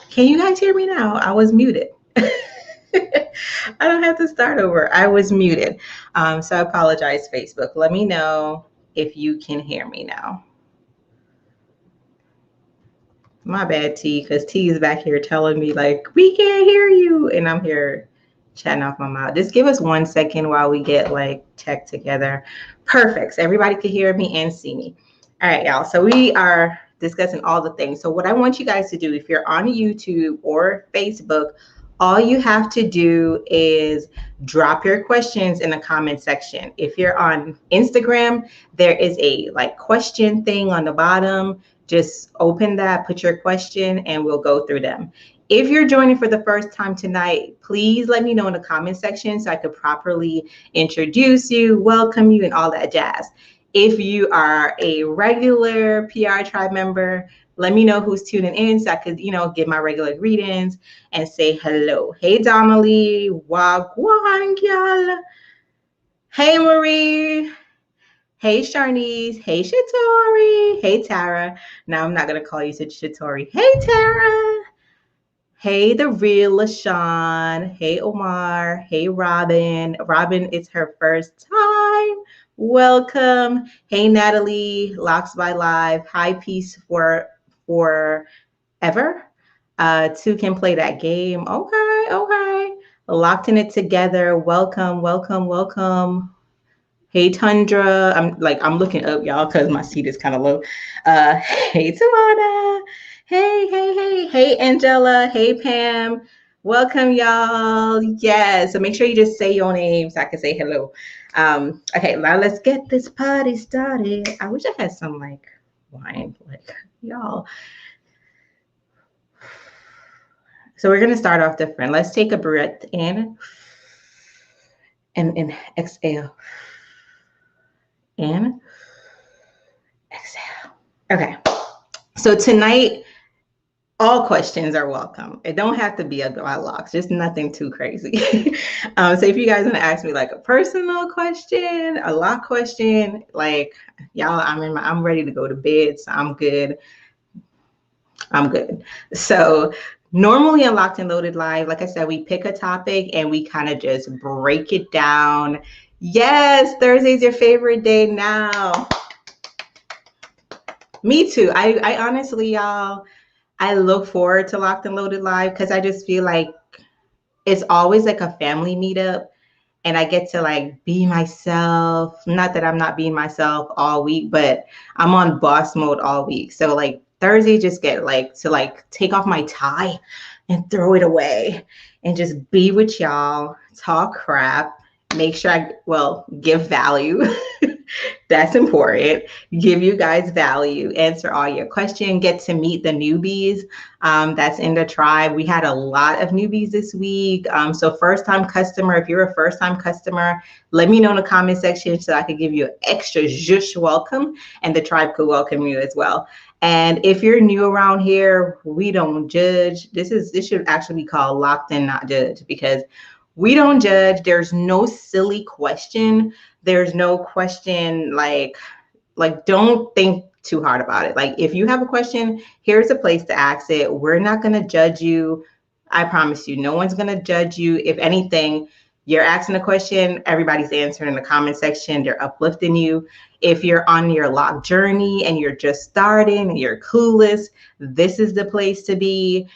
Can you guys hear me now? I was muted. I don't have to start over. I was muted. So I apologize, Facebook. Let me know if you can hear me now. My bad, T, because T is back here telling me, like, we can't hear you. And I'm here chatting off my mouth. Just give us 1 second while we get, like, tech together. Perfect. So everybody can hear me and see me. All right, y'all. So we are discussing all the things. So what I want you guys to do, if you're on YouTube or Facebook, all you have to do is drop your questions in the comment section. If you're on Instagram, there is a like question thing on the bottom. Just open that, put your question, and we'll go through them. If you're joining for the first time tonight, please let me know in the comment section so I could properly introduce you, welcome you, and all that jazz. If you are a regular PR Tribe member, let me know who's tuning in so I could, give my regular greetings and say hello. Hey, Donnelly. Wagwan, y'all. Hey, Marie. Hey, Sharnice. Hey, Shatori. Hey, Tara. Now, I'm not going to call you Shatori. Hey, Tara. Hey, the real LaShawn. Hey, Omar. Hey, Robin. Robin, it's her first time. Welcome. Hey, Natalie. Locs by Live. Hi, Peace for ever. Two can play that game. Okay. Locked in it together. Welcome. Hey, Tundra. I'm looking up, y'all, because my seat is kind of low. Hey, Tawana. Hey, Angela. Hey, Pam. Welcome, y'all. Yes. So make sure you just say your name so I can say hello. Okay, now let's get this party started. I wish I had some like wine, like y'all. So we're gonna start off different. Let's take a breath in and exhale. In, exhale. Okay. So tonight, all questions are welcome. It don't have to be about locks, just nothing too crazy. So if you guys want to ask me like a personal question, a lock question, like y'all, I'm ready to go to bed, so I'm good. So normally on Locked and Loaded Live, like I said, we pick a topic and we kind of just break it down. Yes, Thursday's your favorite day now. Me too. I honestly, y'all, I look forward to Locked and Loaded Live because I just feel like it's always like a family meetup and I get to like be myself. Not that I'm not being myself all week, but I'm on boss mode all week. So like Thursday just get like to like take off my tie and throw it away and just be with y'all, talk crap, make sure give value. That's important. Give you guys value, answer all your questions, get to meet the newbies that's in the tribe. We had a lot of newbies this week. So first-time customer, if you're a first-time customer, let me know in the comment section so I could give you an extra zhush welcome and the tribe could welcome you as well. And if you're new around here, we don't judge. This should actually be called Locked and Not Judged because we don't judge. There's no silly question. There's no question like don't think too hard about it. Like if you have a question, here's a place to ask it. We're not going to judge you. I promise you, no one's going to judge you. If anything, you're asking a question, everybody's answering in the comment section. They're uplifting you. If you're on your lock journey and you're just starting and you're clueless, this is the place to be.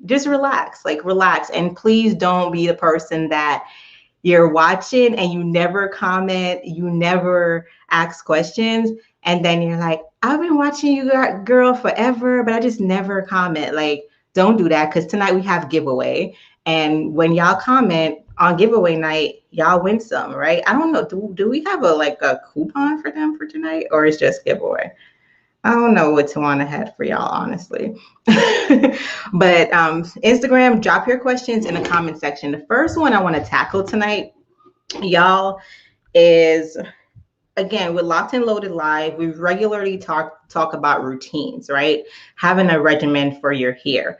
Just relax, and please don't be the person that you're watching and you never comment, you never ask questions, and then you're like, I've been watching you, girl, forever, but I just never comment. Like, don't do that, because tonight we have giveaway, and when y'all comment on giveaway night, y'all win some, right? I don't know, do we have a coupon for them for tonight, or it's just giveaway? I don't know what Tawana had for y'all, honestly. But Instagram, drop your questions in the comment section. The first one I want to tackle tonight, y'all, is, again, with Locked and Loaded Live, we regularly talk about routines, right? Having a regimen for your hair.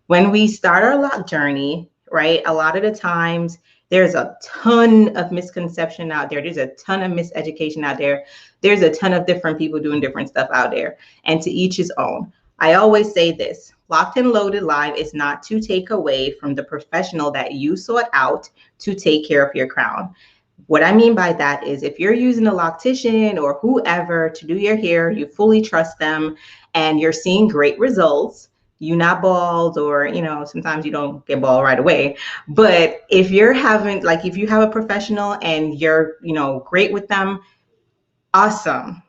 When we start our lock journey, right, a lot of the times there's a ton of misconception out there. There's a ton of miseducation out there. There's a ton of different people doing different stuff out there, and to each his own. I always say this: Locked and Loaded Live is not to take away from the professional that you sought out to take care of your crown. What I mean by that is if you're using a loctician or whoever to do your hair, you fully trust them and you're seeing great results, you not bald, or sometimes you don't get bald right away. But if you're having, like, if you have a professional and you're great with them, awesome.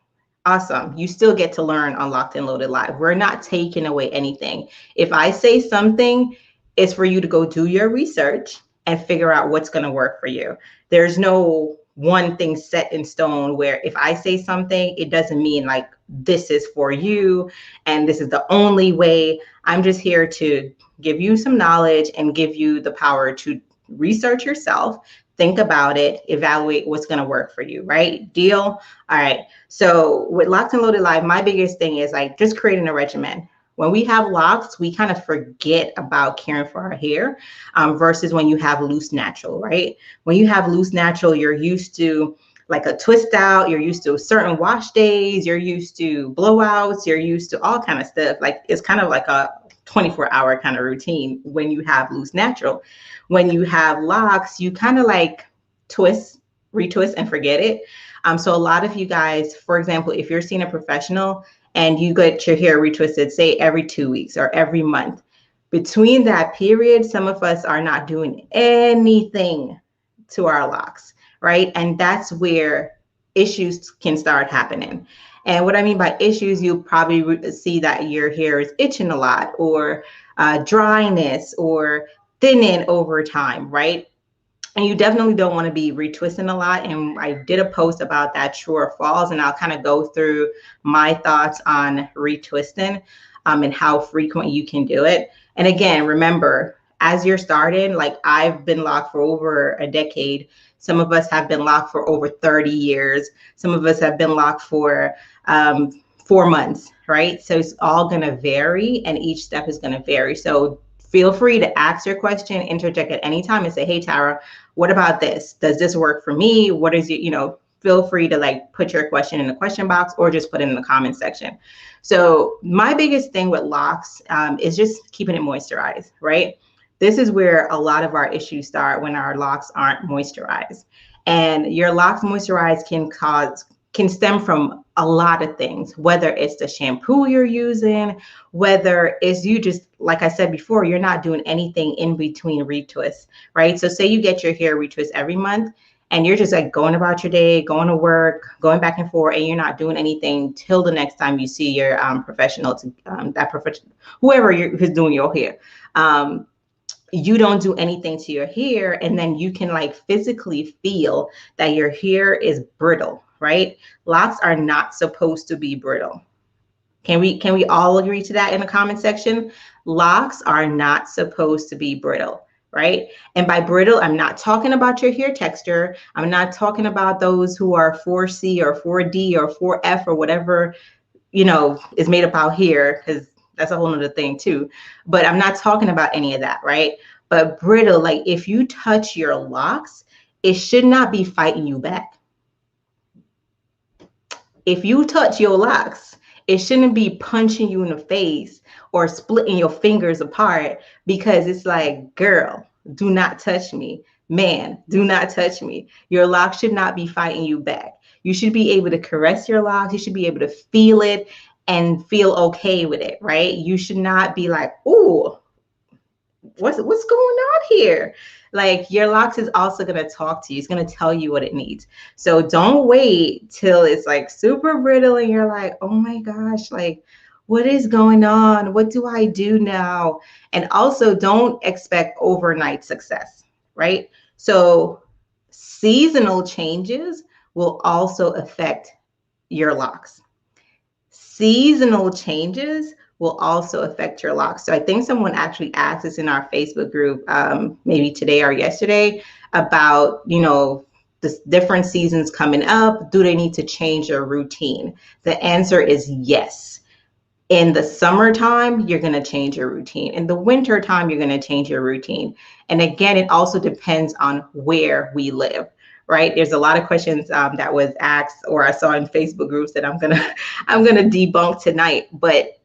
Awesome. You still get to learn on Locked and Loaded Live. We're not taking away anything. If I say something, it's for you to go do your research and figure out what's going to work for you. There's no one thing set in stone where if I say something, it doesn't mean like this is for you and this is the only way. I'm just here to give you some knowledge and give you the power to research yourself, think about it, evaluate what's going to work for you, right? Deal? All right. So with Locked and Loaded Live, my biggest thing is like just creating a regimen. When we have locks, we kind of forget about caring for our hair versus when you have loose natural, right? When you have loose natural, you're used to like a twist out, you're used to certain wash days, you're used to blowouts, you're used to all kind of stuff. Like it's kind of like a 24-hour kind of routine when you have loose natural. When you have locks, you kind of like twist, retwist, and forget it. So a lot of you guys, for example, if you're seeing a professional and you get your hair retwisted, say every 2 weeks or every month, between that period, some of us are not doing anything to our locks, right? And that's where issues can start happening. And what I mean by issues, you'll probably see that your hair is itching a lot, or dryness, or thinning over time, right? And you definitely don't want to be retwisting a lot. And I did a post about that, true or false, and I'll kind of go through my thoughts on retwisting and how frequent you can do it. And again, remember, as you're starting, like I've been locked for over a decade. Some of us have been locked for over 30 years. Some of us have been locked for 4 months, right? So it's all going to vary and each step is going to vary. So feel free to ask your question, interject at any time and say, hey, Tara, what about this? Does this work for me? What is it? Feel free to like put your question in the question box or just put it in the comment section. So my biggest thing with locks is just keeping it moisturized, right? This is where a lot of our issues start, when our locks aren't moisturized. And your locks moisturized can stem from a lot of things, whether it's the shampoo you're using, whether it's you just, like I said before, you're not doing anything in between retwists, right? So say you get your hair retwist every month and you're just like going about your day, going to work, going back and forth, and you're not doing anything till the next time you see your professional, whoever who's doing your hair. You don't do anything to your hair, and then you can like physically feel that your hair is brittle, right? Locks are not supposed to be brittle. Can we all agree to that in the comment section? Locks are not supposed to be brittle, right? And by brittle, I'm not talking about your hair texture. I'm not talking about those who are 4C or 4D or 4F or whatever, is made up out here, because that's a whole nother thing too. But I'm not talking about any of that, right? But brittle, like if you touch your locks, it should not be fighting you back. If you touch your locks, it shouldn't be punching you in the face or splitting your fingers apart, because it's like, girl, do not touch me. Man, do not touch me. Your locks should not be fighting you back. You should be able to caress your locks. You should be able to feel it and feel okay with it, right? You should not be like, ooh, what's going on here? Like, your locks is also going to talk to you. It's going to tell you what it needs. So don't wait till it's like super brittle and you're like, oh my gosh, like, what is going on? What do I do now? And also don't expect overnight success, right? So seasonal changes will also affect your locks. Seasonal changes will also affect your locks. So I think someone actually asked us in our Facebook group, maybe today or yesterday, about, the different seasons coming up. Do they need to change their routine? The answer is yes. In the summertime, you're going to change your routine. In the winter time, you're going to change your routine. And again, it also depends on where we live, right? There's a lot of questions that was asked, or I saw in Facebook groups, that I'm gonna debunk tonight. But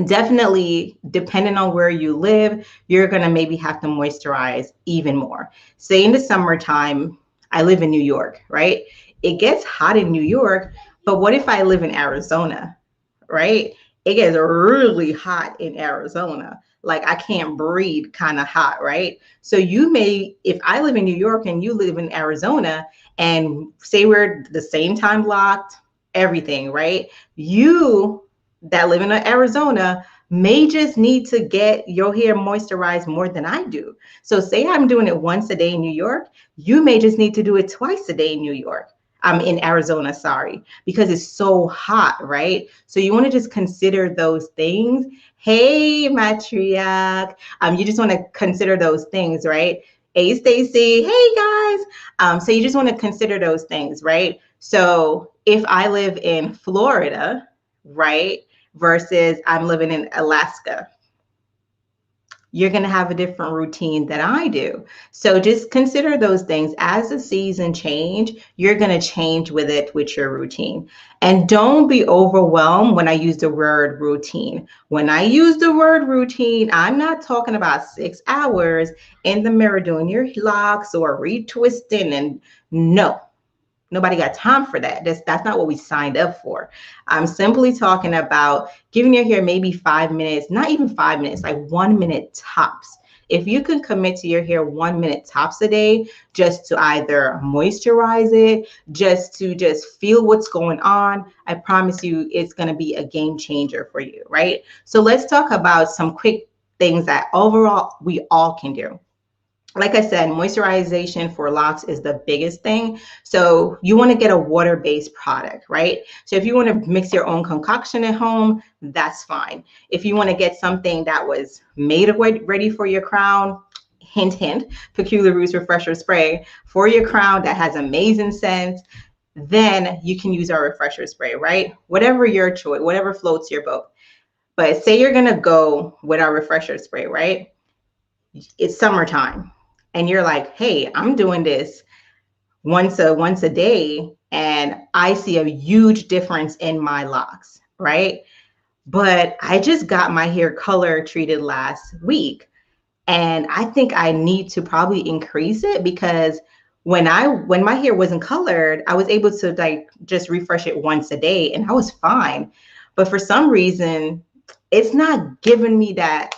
definitely, depending on where you live, you're going to maybe have to moisturize even more. Say in the summertime, I live in New York, right? It gets hot in New York, but what if I live in Arizona, right? It gets really hot in Arizona. Like I can't breathe kind of hot, right? So you may, if I live in New York and you live in Arizona, and say we're the same time locked, everything, right? You that live in Arizona may just need to get your hair moisturized more than I do. So say I'm doing it once a day in New York, you may just need to do it twice a day in New York. I'm in Arizona, sorry, because it's so hot, right? So you want to just consider those things. Hey, matriarch, you just want to consider those things, right? Hey, Stacy. Hey, guys. So you just want to consider those things, right? So if I live in Florida, right, versus I'm living in Alaska, you're going to have a different routine than I do. So just consider those things. As the season change, you're going to change with it with your routine. And don't be overwhelmed when I use the word routine. When I use the word routine, I'm not talking about 6 hours in the mirror doing your locks or retwisting, and no. Nobody got time for that. That's not what we signed up for. I'm simply talking about giving your hair maybe 5 minutes, not even 5 minutes, like 1 minute tops. If you can commit to your hair 1 minute tops a day, just to either moisturize it, just feel what's going on, I promise you it's going to be a game changer for you, right? So let's talk about some quick things that overall we all can do. Like I said, moisturization for locks is the biggest thing. So you want to get a water-based product, right? So if you want to mix your own concoction at home, that's fine. If you want to get something that was made ready for your crown, hint, hint, Peculiar Roots Refresher Spray for your crown that has amazing scent, then you can use our refresher spray, right? Whatever your choice, whatever floats your boat. But say you're going to go with our refresher spray, right? It's summertime and you're like, hey, I'm doing this once a day and I see a huge difference in my locks, right? But I just got my hair color treated last week and I think I need to probably increase it because when my hair wasn't colored, I was able to like just refresh it once a day and I was fine. But for some reason, it's not giving me that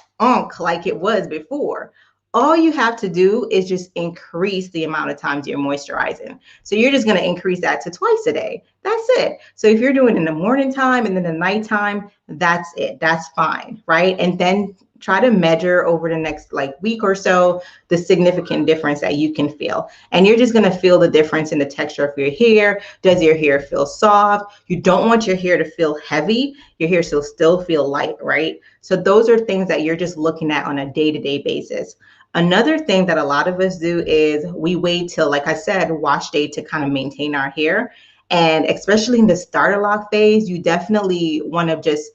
like it was before. All you have to do is just increase the amount of times you're moisturizing. So you're just going to increase that to twice a day. That's it. So if you're doing it in the morning time and then the nighttime, that's it. That's fine, right? And then try to measure over the next like week or so the significant difference that you can feel. And you're just going to feel the difference in the texture of your hair. Does your hair feel soft? You don't want your hair to feel heavy. Your hair should still feel light, right? So those are things that you're just looking at on a day-to-day basis. Another thing that a lot of us do is we wait till, like I said, wash day to kind of maintain our hair. And especially in the starter lock phase, you definitely want to just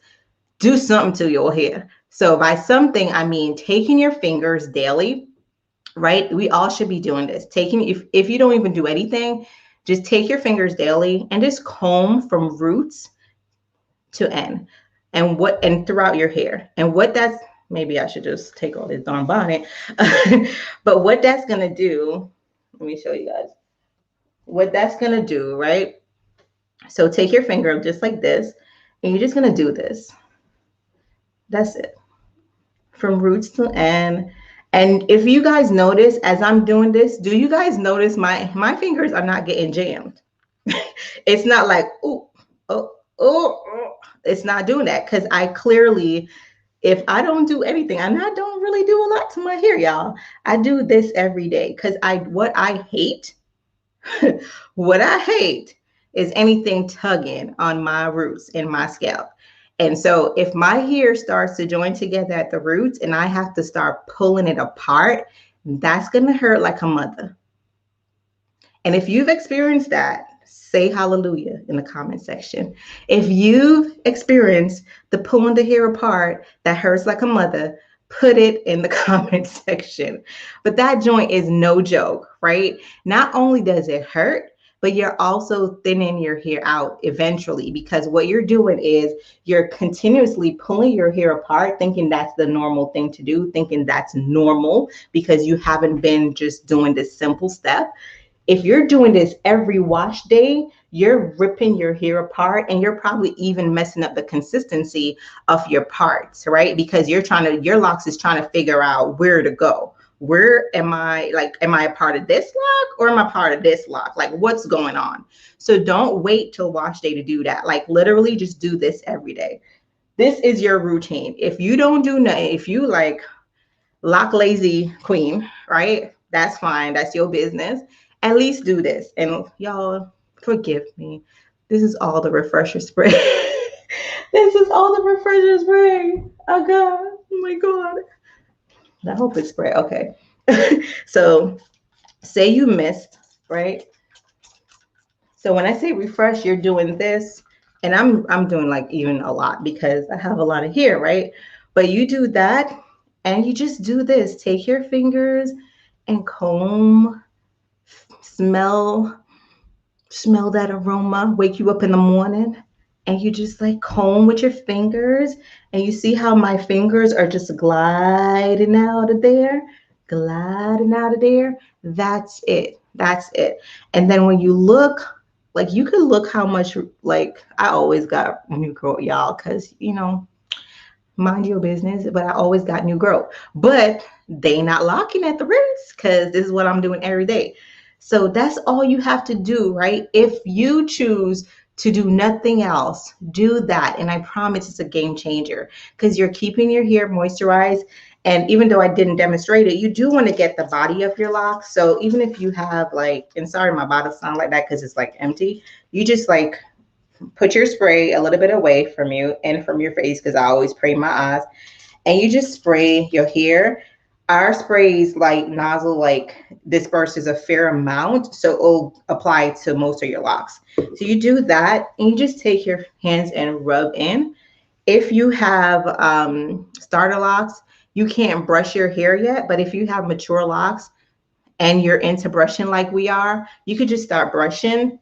do something to your hair. So by something, I mean taking your fingers daily, right? We all should be doing this. If you don't even do anything, just take your fingers daily and just comb from roots to end and throughout your hair. And what that's, maybe I should just take all this darn bonnet. But what that's gonna do, let me show you guys what that's gonna do, right? So take your finger just like this, and you're just gonna do this. That's it. From roots to end. And if you guys notice as I'm doing this, do you guys notice my fingers are not getting jammed? It's not like, oh, oh, oh, it's not doing that because I clearly, if I don't do anything, and I don't really do a lot to my hair, y'all. I do this every day because what I hate, what I hate is anything tugging on my roots and my scalp. And so if my hair starts to join together at the roots and I have to start pulling it apart, that's going to hurt like a mother. And if you've experienced that, say hallelujah in the comment section. If you've experienced the pulling the hair apart that hurts like a mother, put it in the comment section. But that joint is no joke, right? Not only does it hurt, but you're also thinning your hair out eventually, because what you're doing is you're continuously pulling your hair apart, thinking that's the normal thing to do, thinking that's normal because you haven't been just doing this simple step. If you're doing this every wash day, you're ripping your hair apart, and you're probably even messing up the consistency of your parts, right? Because your locks is trying to figure out where to go. Where am I? Like, am I a part of this lock or am I part of this lock? Like, what's going on? So don't wait till wash day to do that. Like, literally just do this every day. This is your routine. If you don't do nothing, if you like lock lazy queen, right? That's fine. That's your business. At least do this. And y'all, forgive me. This is all the refresher spray. This is all the refresher spray. Oh God. Oh my God. I hope it's spray. Okay. So say you missed, right? So when I say refresh, you're doing this, and I'm doing like even a lot because I have a lot of hair, right? But you do that and you just do this. Take your fingers and comb, smell that aroma, wake you up in the morning, and you just like comb with your fingers, and you see how my fingers are just gliding out of there, gliding out of there. That's it. That's it. And then when you look, like you can look how much, like I always got new growth, y'all, because mind your business, but I always got new growth. But they not locking at the roots because this is what I'm doing every day. So that's all you have to do, right? If you choose to do nothing else, do that. And I promise it's a game changer because you're keeping your hair moisturized. And even though I didn't demonstrate it, you do want to get the body of your locks. So even if you have like, and sorry, my bottle sound like that because it's like empty, you just like put your spray a little bit away from you and from your face, because I always spray my eyes, and you just spray your hair. Our sprays like nozzle like disperses a fair amount, so it'll apply to most of your locks. So you do that and you just take your hands and rub in. If you have starter locks, you can't brush your hair yet, but if you have mature locks and you're into brushing like we are, you could just start brushing,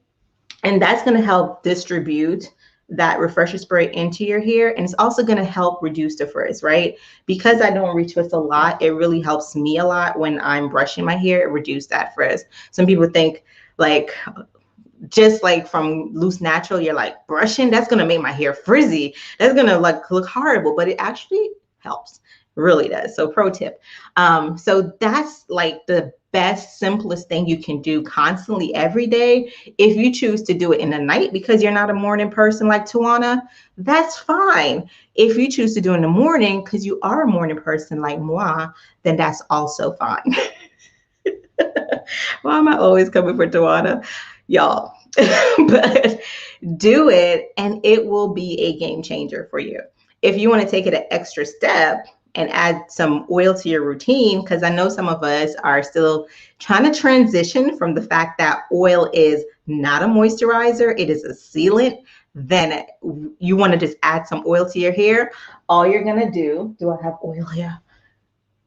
and that's going to help distribute that refresher spray into your hair. And it's also going to help reduce the frizz, right? Because I don't retwist a lot, it really helps me a lot when I'm brushing my hair, it reduce that frizz. Some people think like, just like from loose natural, you're like brushing, that's going to make my hair frizzy. That's going to like look horrible, but it actually helps. Really does. So pro tip. So that's like the best, simplest thing you can do constantly every day. If you choose to do it in the night because you're not a morning person like Tawana, that's fine. If you choose to do it in the morning because you are a morning person like moi, then that's also fine. Why am I always coming for Tawana? Y'all. But do it and it will be a game changer for you. If you want to take it an extra step and add some oil to your routine, because I know some of us are still trying to transition from the fact that oil is not a moisturizer, it is a sealant, then you want to just add some oil to your hair. All you're going to do I have oil here?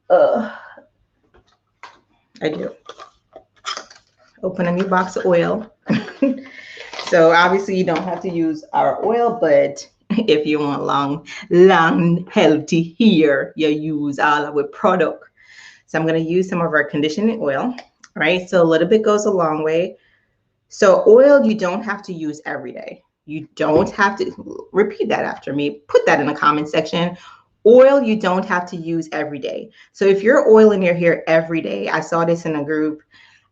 I do. Open a new box of oil. So obviously you don't have to use our oil, but if you want long, healthy hair, you use our product. So I'm going to use some of our conditioning oil, right? So a little bit goes a long way. So oil, you don't have to use every day. You don't have to, repeat that after me. Put that in the comment section. Oil, you don't have to use every day. So if you're oiling your hair every day, I saw this in a group.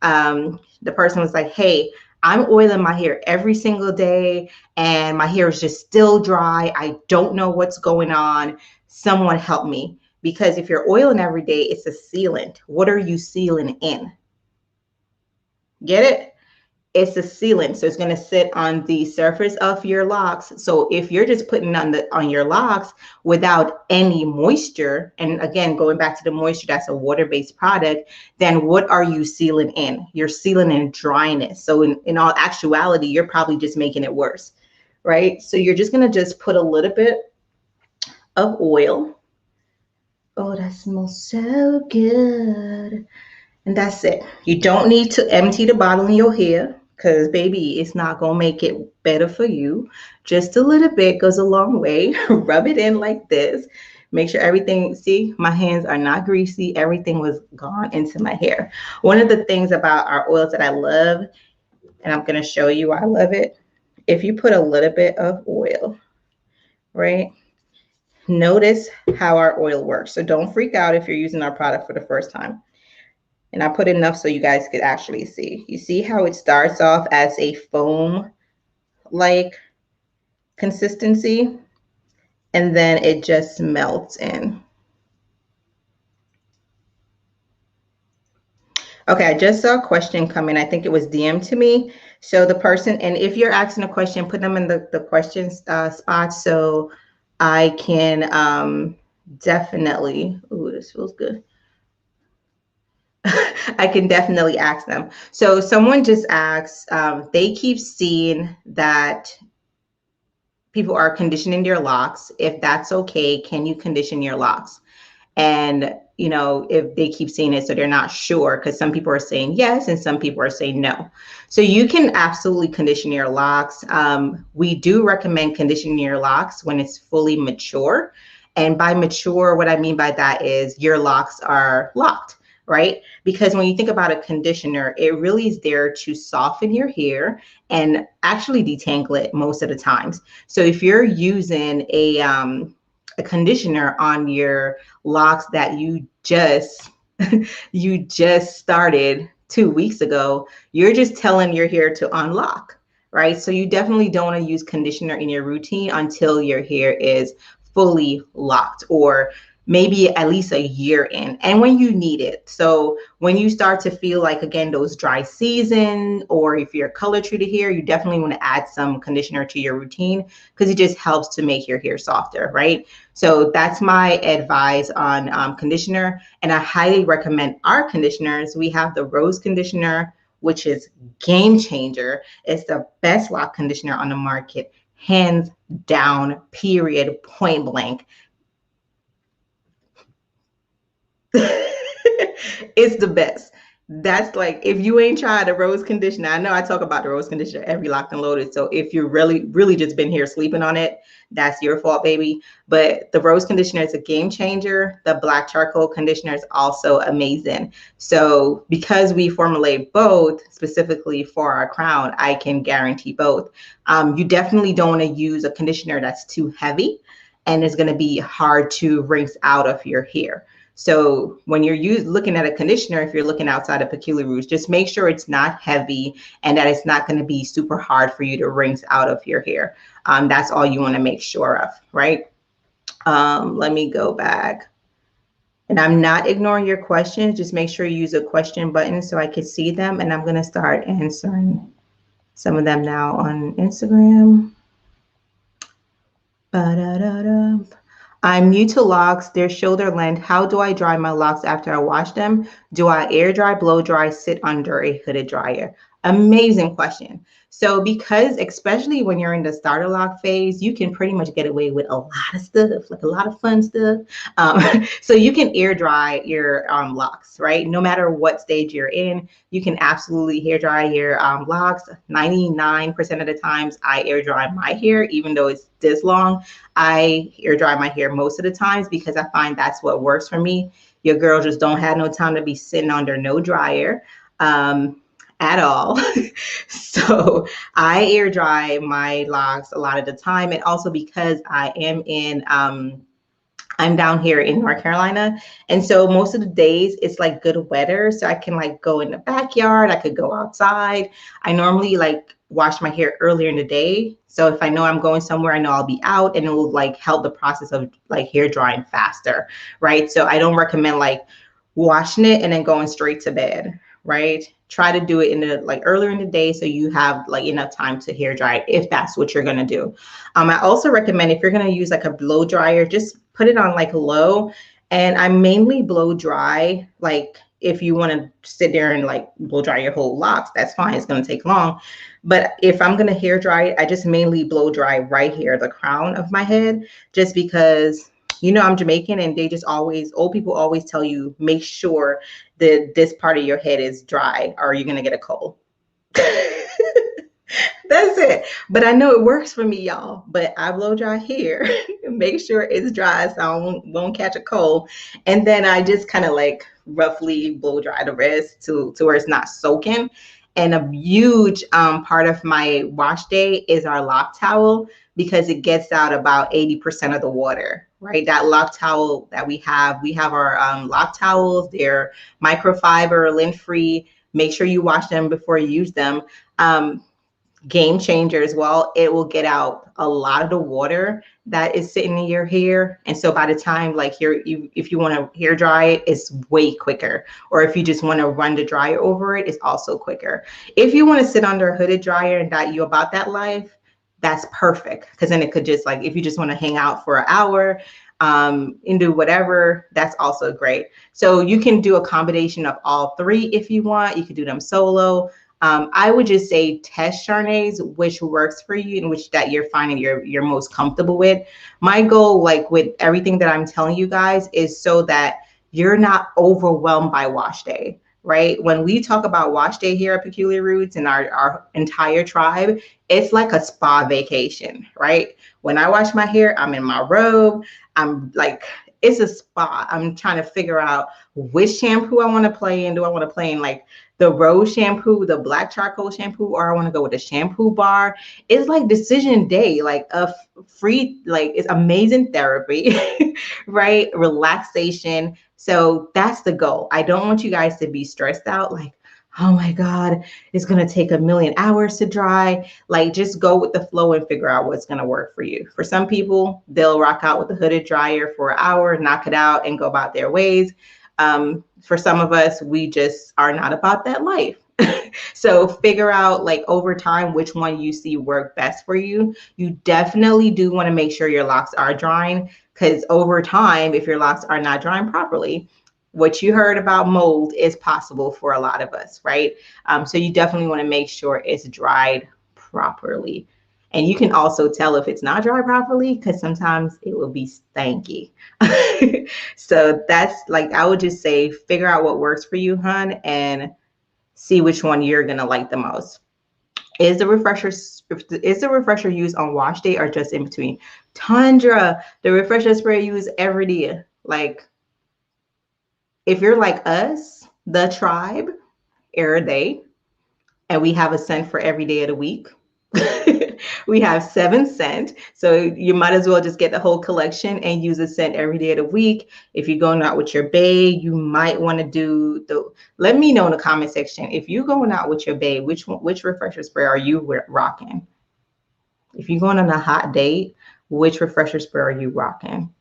The person was like, hey, I'm oiling my hair every single day and my hair is just still dry. I don't know what's going on. Someone help me. Because if you're oiling every day, it's a sealant. What are you sealing in? Get it? It's a sealant, so it's going to sit on the surface of your locks. So if you're just putting on your locks without any moisture, and again going back to the moisture, that's a water-based product, then what are you sealing in? You're sealing in dryness. So in all actuality, you're probably just making it worse, right? So you're just going to just put a little bit of oil. Oh, that smells so good. And that's it. You don't need to empty the bottle in your hair, because baby, it's not gonna make it better for you. Just a little bit goes a long way. Rub it in like this. Make sure everything, see, my hands are not greasy. Everything was gone into my hair. One of the things about our oils that I love, and I'm gonna show you why I love it. If you put a little bit of oil, right? Notice how our oil works. So don't freak out if you're using our product for the first time. And I put enough so you guys could actually see. You see how it starts off as a foam like consistency, and then it just melts in. Okay, I just saw a question come in. I think it was DM to me. So the person, and if you're asking a question, put them in the questions spot so I can definitely, ooh, this feels good. I can definitely ask them. So someone just asked, they keep seeing that people are conditioning their locks. If that's okay, can you condition your locks? And if they keep seeing it, so they're not sure, because some people are saying yes and some people are saying no. So you can absolutely condition your locks. We do recommend conditioning your locks when it's fully mature. And by mature, what I mean by that is your locks are locked, right? Because when you think about a conditioner, it really is there to soften your hair and actually detangle it most of the times. So if you're using a conditioner on your locks that you just started 2 weeks ago, you're just telling your hair to unlock, right? So you definitely don't want to use conditioner in your routine until your hair is fully locked, or maybe at least a year in, and when you need it. So when you start to feel like, again, those dry season, or if you're color treated hair, you definitely want to add some conditioner to your routine, because it just helps to make your hair softer, right? So that's my advice on conditioner. And I highly recommend our conditioners. We have the Rose conditioner, which is game changer. It's the best lock conditioner on the market, hands down, period, point blank. It's the best. That's like, if you ain't tried the rose conditioner, I know I talk about the rose conditioner every Locked and Loaded. So if you're really just been here sleeping on it, that's your fault, baby. But the rose conditioner is a game changer. The black charcoal conditioner is also amazing. So because we formulate both specifically for our crown, I can guarantee both. You definitely don't want to use a conditioner that's too heavy and it's going to be hard to rinse out of your hair. So when you're looking at a conditioner, if you're looking outside of Peculiar Rouge, just make sure it's not heavy and that it's not going to be super hard for you to rinse out of your hair. That's all you want to make sure of, right? Let me go back. And I'm not ignoring your questions. Just make sure you use a question button so I can see them. And I'm going to start answering some of them now on Instagram. Ba-da-da-da. I'm new to locks. They're shoulder length. How do I dry my locks after I wash them? Do I air dry, blow dry, sit under a hooded dryer? Amazing question. So because especially when you're in the starter lock phase, you can pretty much get away with a lot of stuff, like a lot of fun stuff. So you can air dry your locks, right? No matter what stage you're in, you can absolutely hair dry your locks. 99% of the times I air dry my hair, even though it's this long. I air dry my hair most of the times because I find that's what works for me. Your girl just don't have no time to be sitting under no dryer at all. So I air dry my locks a lot of the time. And also because I am I'm down here in North Carolina. And so most of the days it's like good weather. So I can like go in the backyard. I could go outside. I normally like wash my hair earlier in the day. So if I know I'm going somewhere, I know I'll be out, and it will like help the process of like hair drying faster, right? So I don't recommend like washing it and then going straight to bed, right? Try to do it in the like earlier in the day so you have like enough time to hair dry if that's what you're gonna do. I also recommend if you're gonna use like a blow dryer, just put it on like low. And I mainly blow dry. Like if you want to sit there and like blow dry your whole locks, that's fine. It's gonna take long. But if I'm gonna hair dry it, I just mainly blow dry right here, the crown of my head, just because I'm Jamaican, and they just always, old people always tell you, make sure that this part of your head is dry or you're going to get a cold. That's it. But I know it works for me, y'all. But I blow dry hair, make sure it's dry so I won't catch a cold. And then I just kind of like roughly blow dry the rest to where it's not soaking. And a huge part of my wash day is our lock towel because it gets out about 80% of the water, right? That lock towel that we have our lock towels. They're microfiber, lint-free. Make sure you wash them before you use them. Game changer as well. It will get out a lot of the water that is sitting in your hair. And so by the time like if you want to hair dry it, it's way quicker. Or if you just want to run the dryer over it, it's also quicker. If you want to sit under a hooded dryer and that you about that life, that's perfect. Because then it could just like, if you just want to hang out for an hour, and do whatever, that's also great. So you can do a combination of all three if you want. You could do them solo. I would just say test Charnay's, which works for you and which that you're finding you're most comfortable with. My goal, like with everything that I'm telling you guys, is so that you're not overwhelmed by wash day, right? When we talk about wash day here at Peculiar Roots and our entire tribe, it's like a spa vacation, right? When I wash my hair, I'm in my robe. I'm like, it's a spa. I'm trying to figure out which shampoo I want to play in. Do I want to play in like the rose shampoo, the black charcoal shampoo, or I want to go with the shampoo bar? It's like decision day, like a free, like it's amazing therapy, right? Relaxation. So that's the goal. I don't want you guys to be stressed out, like, oh my God, it's going to take a million hours to dry. Like, just go with the flow and figure out what's going to work for you. For some people, they'll rock out with a hooded dryer for an hour, knock it out, and go about their ways. For some of us, we just are not about that life. So figure out like over time which one you see work best for you. You definitely do want to make sure your locks are drying, because over time, if your locks are not drying properly, what you heard about mold is possible for a lot of us, right? So you definitely want to make sure it's dried properly. And you can also tell if it's not dry properly because sometimes it will be stanky. So that's like, I would just say, figure out what works for you, hun, and see which one you're going to like the most. Is the refresher used on wash day or just in between? Tundra, the refresher spray used every day. Like, if you're like us, the tribe, every day, and we have a scent for every day of the week. We have 7 scents. So you might as well just get the whole collection and use a scent every day of the week. If you're going out with your bae, you might want to do let me know in the comment section. If you're going out with your bae, which refresher spray are you rocking? If you're going on a hot date, which refresher spray are you rocking?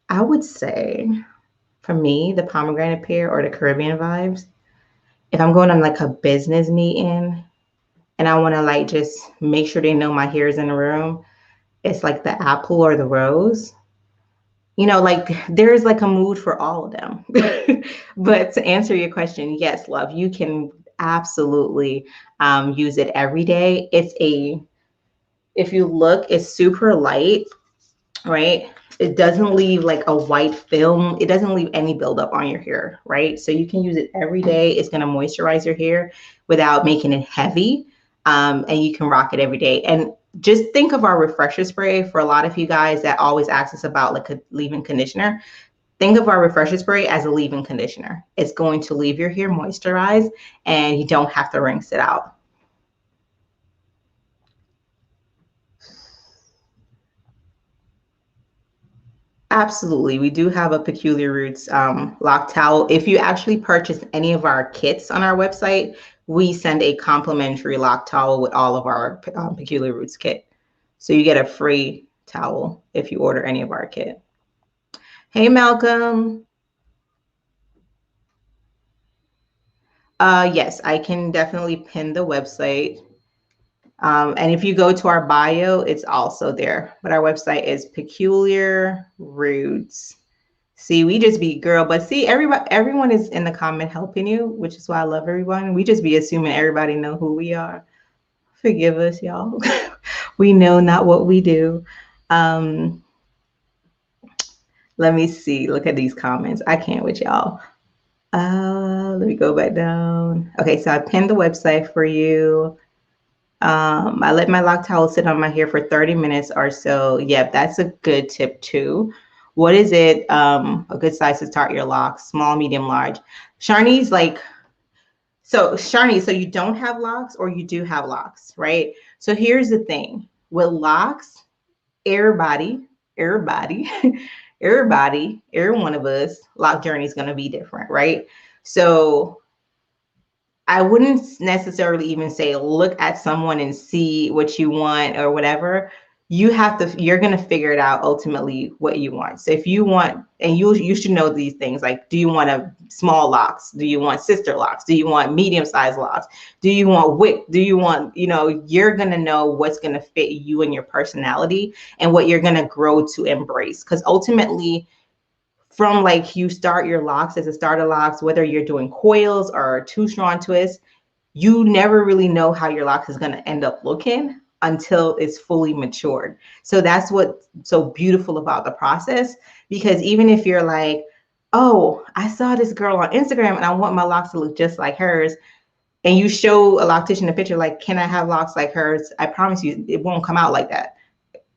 I would say, for me, the pomegranate pear or the Caribbean vibes. If I'm going on like a business meeting and I want to like just make sure they know my hair is in the room, it's like the apple or the rose. You know, like there's like a mood for all of them. But to answer your question, yes, love, you can absolutely use it every day. If you look, it's super light, right? It doesn't leave like a white film. It doesn't leave any buildup on your hair, right? So you can use it every day. It's going to moisturize your hair without making it heavy. And you can rock it every day. And just think of our refresher spray. For a lot of you guys that always ask us about like a leave-in conditioner, think of our refresher spray as a leave-in conditioner. It's going to leave your hair moisturized and you don't have to rinse it out. Absolutely. We do have a Peculiar Roots lock towel. If you actually purchase any of our kits on our website, we send a complimentary lock towel with all of our Peculiar Roots kit. So you get a free towel if you order any of our kit. Hey, Malcolm. Yes, I can definitely pin the website. And if you go to our bio, it's also there. But our website is Peculiar Roots. See, we just be girl, but see, everyone is in the comment helping you, which is why I love everyone. We just be assuming everybody know who we are. Forgive us, y'all. We know not what we do. Let me see. Look at these comments. I can't with y'all. Let me go back down. Okay, so I pinned the website for you. I let my lock towel sit on my hair for 30 minutes or so. Yep, that's a good tip too. What is it? A good size to start your locks, small, medium, large. Sharni's like, so Sharni, so you don't have locks or you do have locks, right? So here's the thing with locks, everybody, everybody, every one of us, lock journey is going to be different, right? So I wouldn't necessarily even say look at someone and see what you want or whatever. You're going to figure it out ultimately what you want. So if you want, and you should know these things, like, do you want a small locks? Do you want sister locks? Do you want medium sized locks? Do you want wick? Do you want, you're going to know what's going to fit you and your personality and what you're going to grow to embrace. Because ultimately, from like you start your locks as a starter locks, whether you're doing coils or two strand twists, you never really know how your locks is going to end up looking until it's fully matured. So that's what's so beautiful about the process, because even if you're like, oh, I saw this girl on Instagram and I want my locks to look just like hers, and you show a loctician a picture like, can I have locks like hers? I promise you it won't come out like that.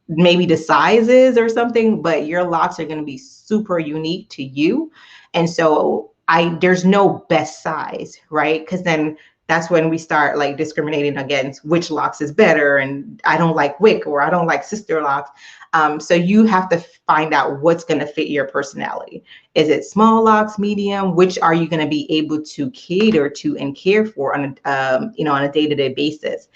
Maybe the sizes or something, but your locks are going to be super unique to you. And so there's no best size, right? Because then that's when we start like discriminating against which locks is better, and I don't like wick or I don't like sister locks. So you have to find out what's going to fit your personality. Is it small locks, medium? Which are you going to be able to cater to and care for on on a day-to-day basis,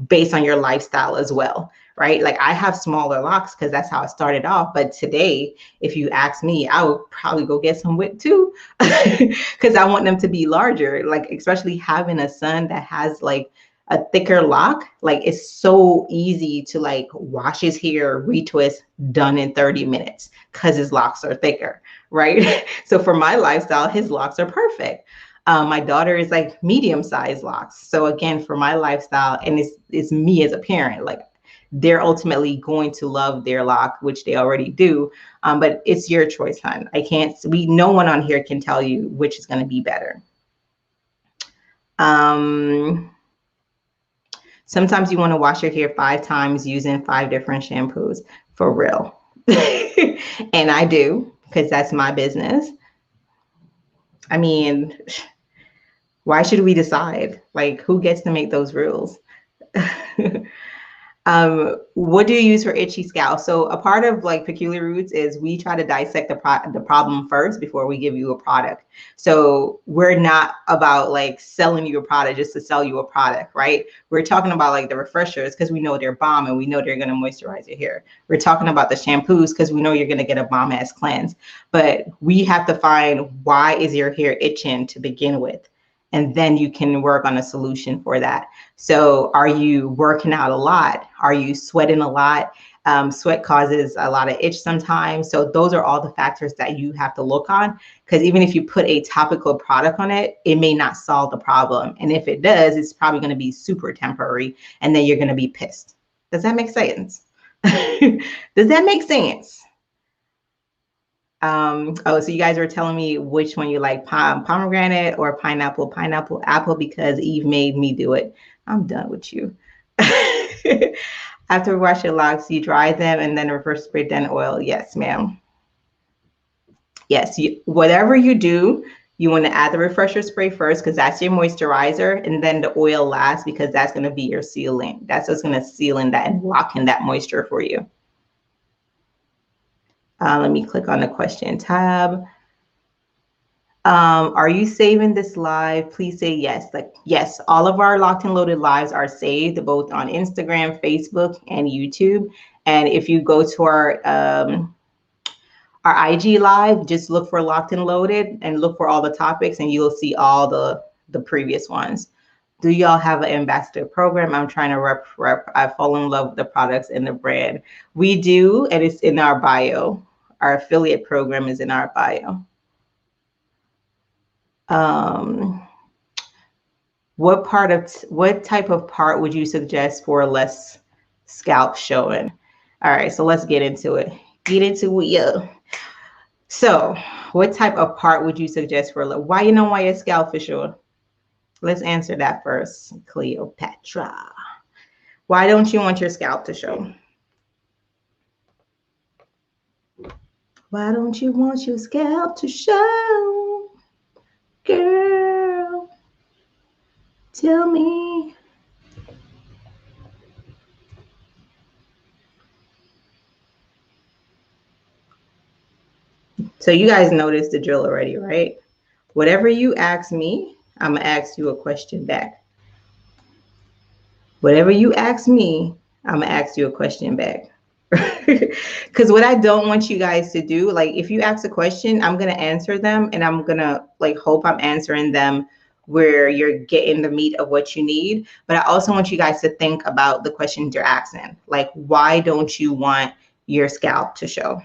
based on your lifestyle as well, right? Like I have smaller locks because that's how I started off. But today, if you ask me, I would probably go get some wick too, because I want them to be larger. Like especially having a son that has like a thicker lock, like it's so easy to like wash his hair, retwist, done in 30 minutes because his locks are thicker, right? So for my lifestyle, his locks are perfect. My daughter is like medium-sized locks. So again, for my lifestyle, and it's me as a parent, like they're ultimately going to love their lock, which they already do. But it's your choice, hon. No one on here can tell you which is going to be better. Sometimes you want to wash your hair 5 times using 5 different shampoos, for real. And I do, because that's my business. I mean, why should we decide? Like, who gets to make those rules? What do you use for itchy scalp? So a part of like Peculiar Roots is we try to dissect the problem first before we give you a product. So we're not about like selling you a product just to sell you a product, right? We're talking about like the refreshers because we know they're bomb and we know they're going to moisturize your hair. We're talking about the shampoos because we know you're going to get a bomb ass cleanse. But we have to find, why is your hair itching to begin with? And then you can work on a solution for that. So are you working out a lot? Are you sweating a lot? Sweat causes a lot of itch sometimes. So those are all the factors that you have to look on, because even if you put a topical product on it, it may not solve the problem. And if it does, it's probably going to be super temporary, and then you're going to be pissed. Does that make sense? Does that make sense? Oh, so you guys were telling me which one you like, pomegranate or pineapple, apple, because Eve made me do it. I'm done with you. After wash your locks, you dry them and then reverse spray, then oil. Yes, ma'am. Yes, whatever you do, you want to add the refresher spray first because that's your moisturizer, and then the oil last because that's going to be your sealant. That's what's going to seal in that and lock in that moisture for you. Let me click on the question tab. Are you saving this live? Please say yes. Like, yes, all of our Locked and Loaded lives are saved both on Instagram, Facebook, and YouTube. And if you go to our IG live, just look for Locked and Loaded and look for all the topics, and you'll see all the previous ones. Do y'all have an ambassador program? I'm trying to rep. I fall in love with the products and the brand. We do, and it's in our bio. Our affiliate program is in our bio. What type of part would you suggest for less scalp showing? All right, so let's get into it. Yeah. So what type of part would you suggest for why your scalp is showing? Let's answer that first, Cleopatra. Why don't you want your scalp to show? Why don't you want your scalp to show? Girl, tell me. So you guys noticed the drill already, right? Whatever you ask me, I'm going to ask you a question back. Whatever you ask me, I'm going to ask you a question back. Because what I don't want you guys to do, like if you ask a question, I'm going to answer them, and I'm going to like hope I'm answering them where you're getting the meat of what you need. But I also want you guys to think about the questions you're asking. Like, why don't you want your scalp to show?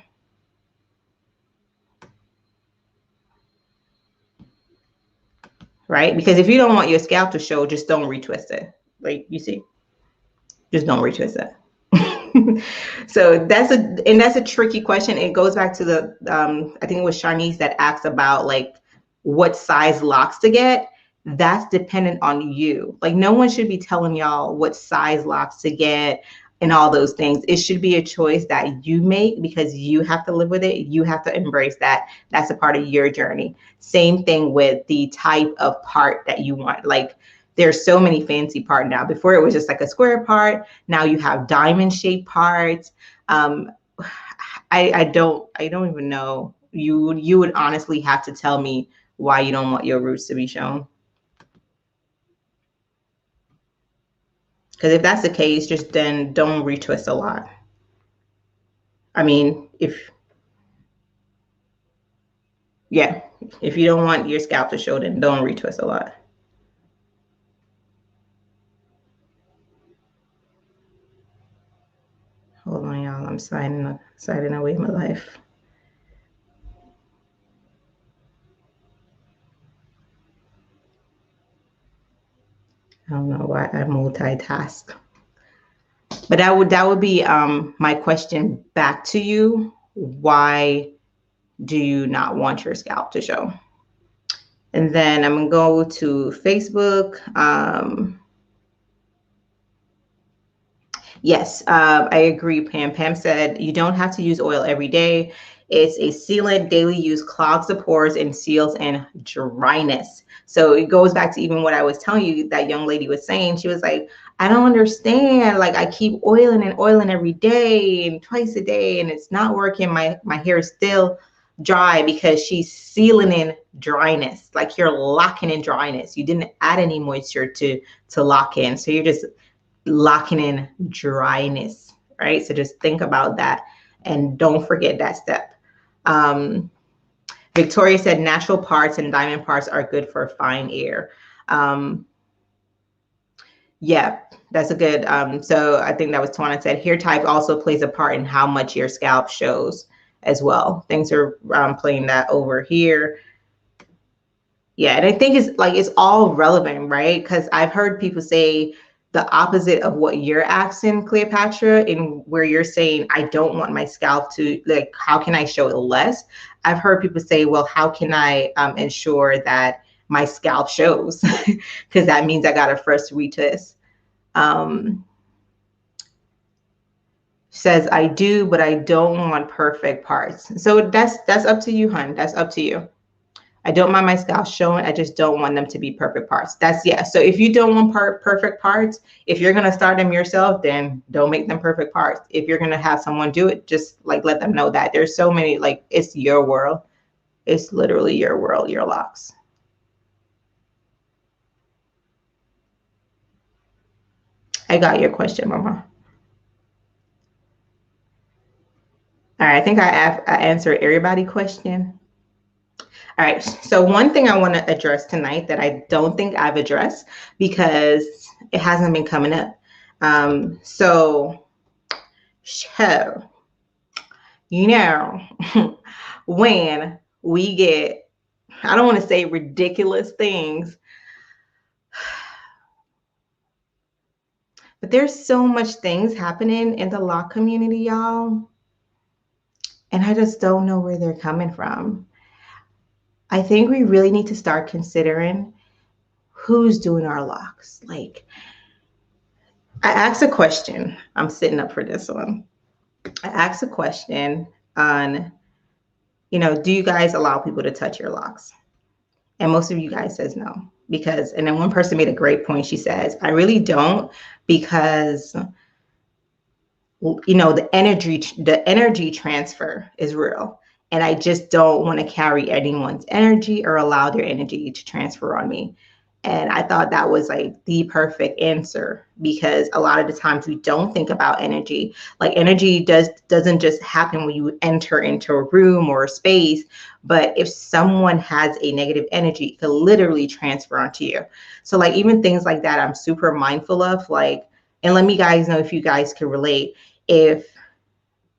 Right? Because if you don't want your scalp to show, just don't retwist it. Like, you see, just don't retwist it. So that's a tricky question. It goes back to the I think it was Sharnice that asked about like what size locks to get. That's dependent on you. Like, no one should be telling y'all what size locks to get and all those things. It should be a choice that you make because you have to live with it. You have to embrace that. That's a part of your journey. Same thing with the type of part that you want. Like, there's so many fancy parts now. Before it was just like a square part. Now you have diamond shaped parts. I don't even know. You would honestly have to tell me why you don't want your roots to be shown. Because if that's the case, just then don't retwist a lot. I mean, if you don't want your scalp to show, then don't retwist a lot. Hold on, y'all. I'm signing away my life. I don't know why I multitask. But that would be my question back to you. Why do you not want your scalp to show? And then I'm gonna go to Facebook. Yes, I agree, Pam. Pam said you don't have to use oil every day. It's a sealant. Daily use clogs the pores and seals in dryness. So it goes back to even what I was telling you, that young lady was saying. She was like, I don't understand. Like, I keep oiling and oiling every day and twice a day, and it's not working. My hair is still dry because she's sealing in dryness. Like, you're locking in dryness. You didn't add any moisture to lock in. So you're just locking in dryness, right? So just think about that and don't forget that step. Victoria said natural parts and diamond parts are good for fine air. Yeah, that's a good. So I think that was Tawana said hair type also plays a part in how much your scalp shows as well. Thanks for playing that over here. Yeah, and I think it's all relevant, right? Because I've heard people say the opposite of what you're asking, Cleopatra, in where you're saying, I don't want my scalp to, like, how can I show it less? I've heard people say, well, how can I ensure that my scalp shows? Because that means I got to first retwist. Says, I do, but I don't want perfect parts. So that's up to you, hun. That's up to you. I don't mind my scalp showing. I just don't want them to be perfect parts. That's, yeah. So if you don't want perfect parts, if you're going to start them yourself, then don't make them perfect parts. If you're going to have someone do it, just like let them know that there's so many, like, it's your world. It's literally your world, your locks. I got your question, Mama. All right. I think I answered everybody's question. All right, so one thing I want to address tonight that I don't think I've addressed because it hasn't been coming up. So, you know, when we get, I don't want to say ridiculous things, but there's so much things happening in the lock community, y'all. And I just don't know where they're coming from. I think we really need to start considering who's doing our locks. Like, I asked a question. I'm sitting up for this one. I asked a question on, do you guys allow people to touch your locks? And most of you guys says no. Because, and then one person made a great point. She says, I really don't, because the energy transfer is real, and I just don't want to carry anyone's energy or allow their energy to transfer on me. And I thought that was like the perfect answer, because a lot of the times we don't think about energy. Like, energy doesn't just happen when you enter into a room or a space, but if someone has a negative energy, it could literally transfer onto you. So like, even things like that, I'm super mindful of. Like, and let me guys know if you guys can relate. If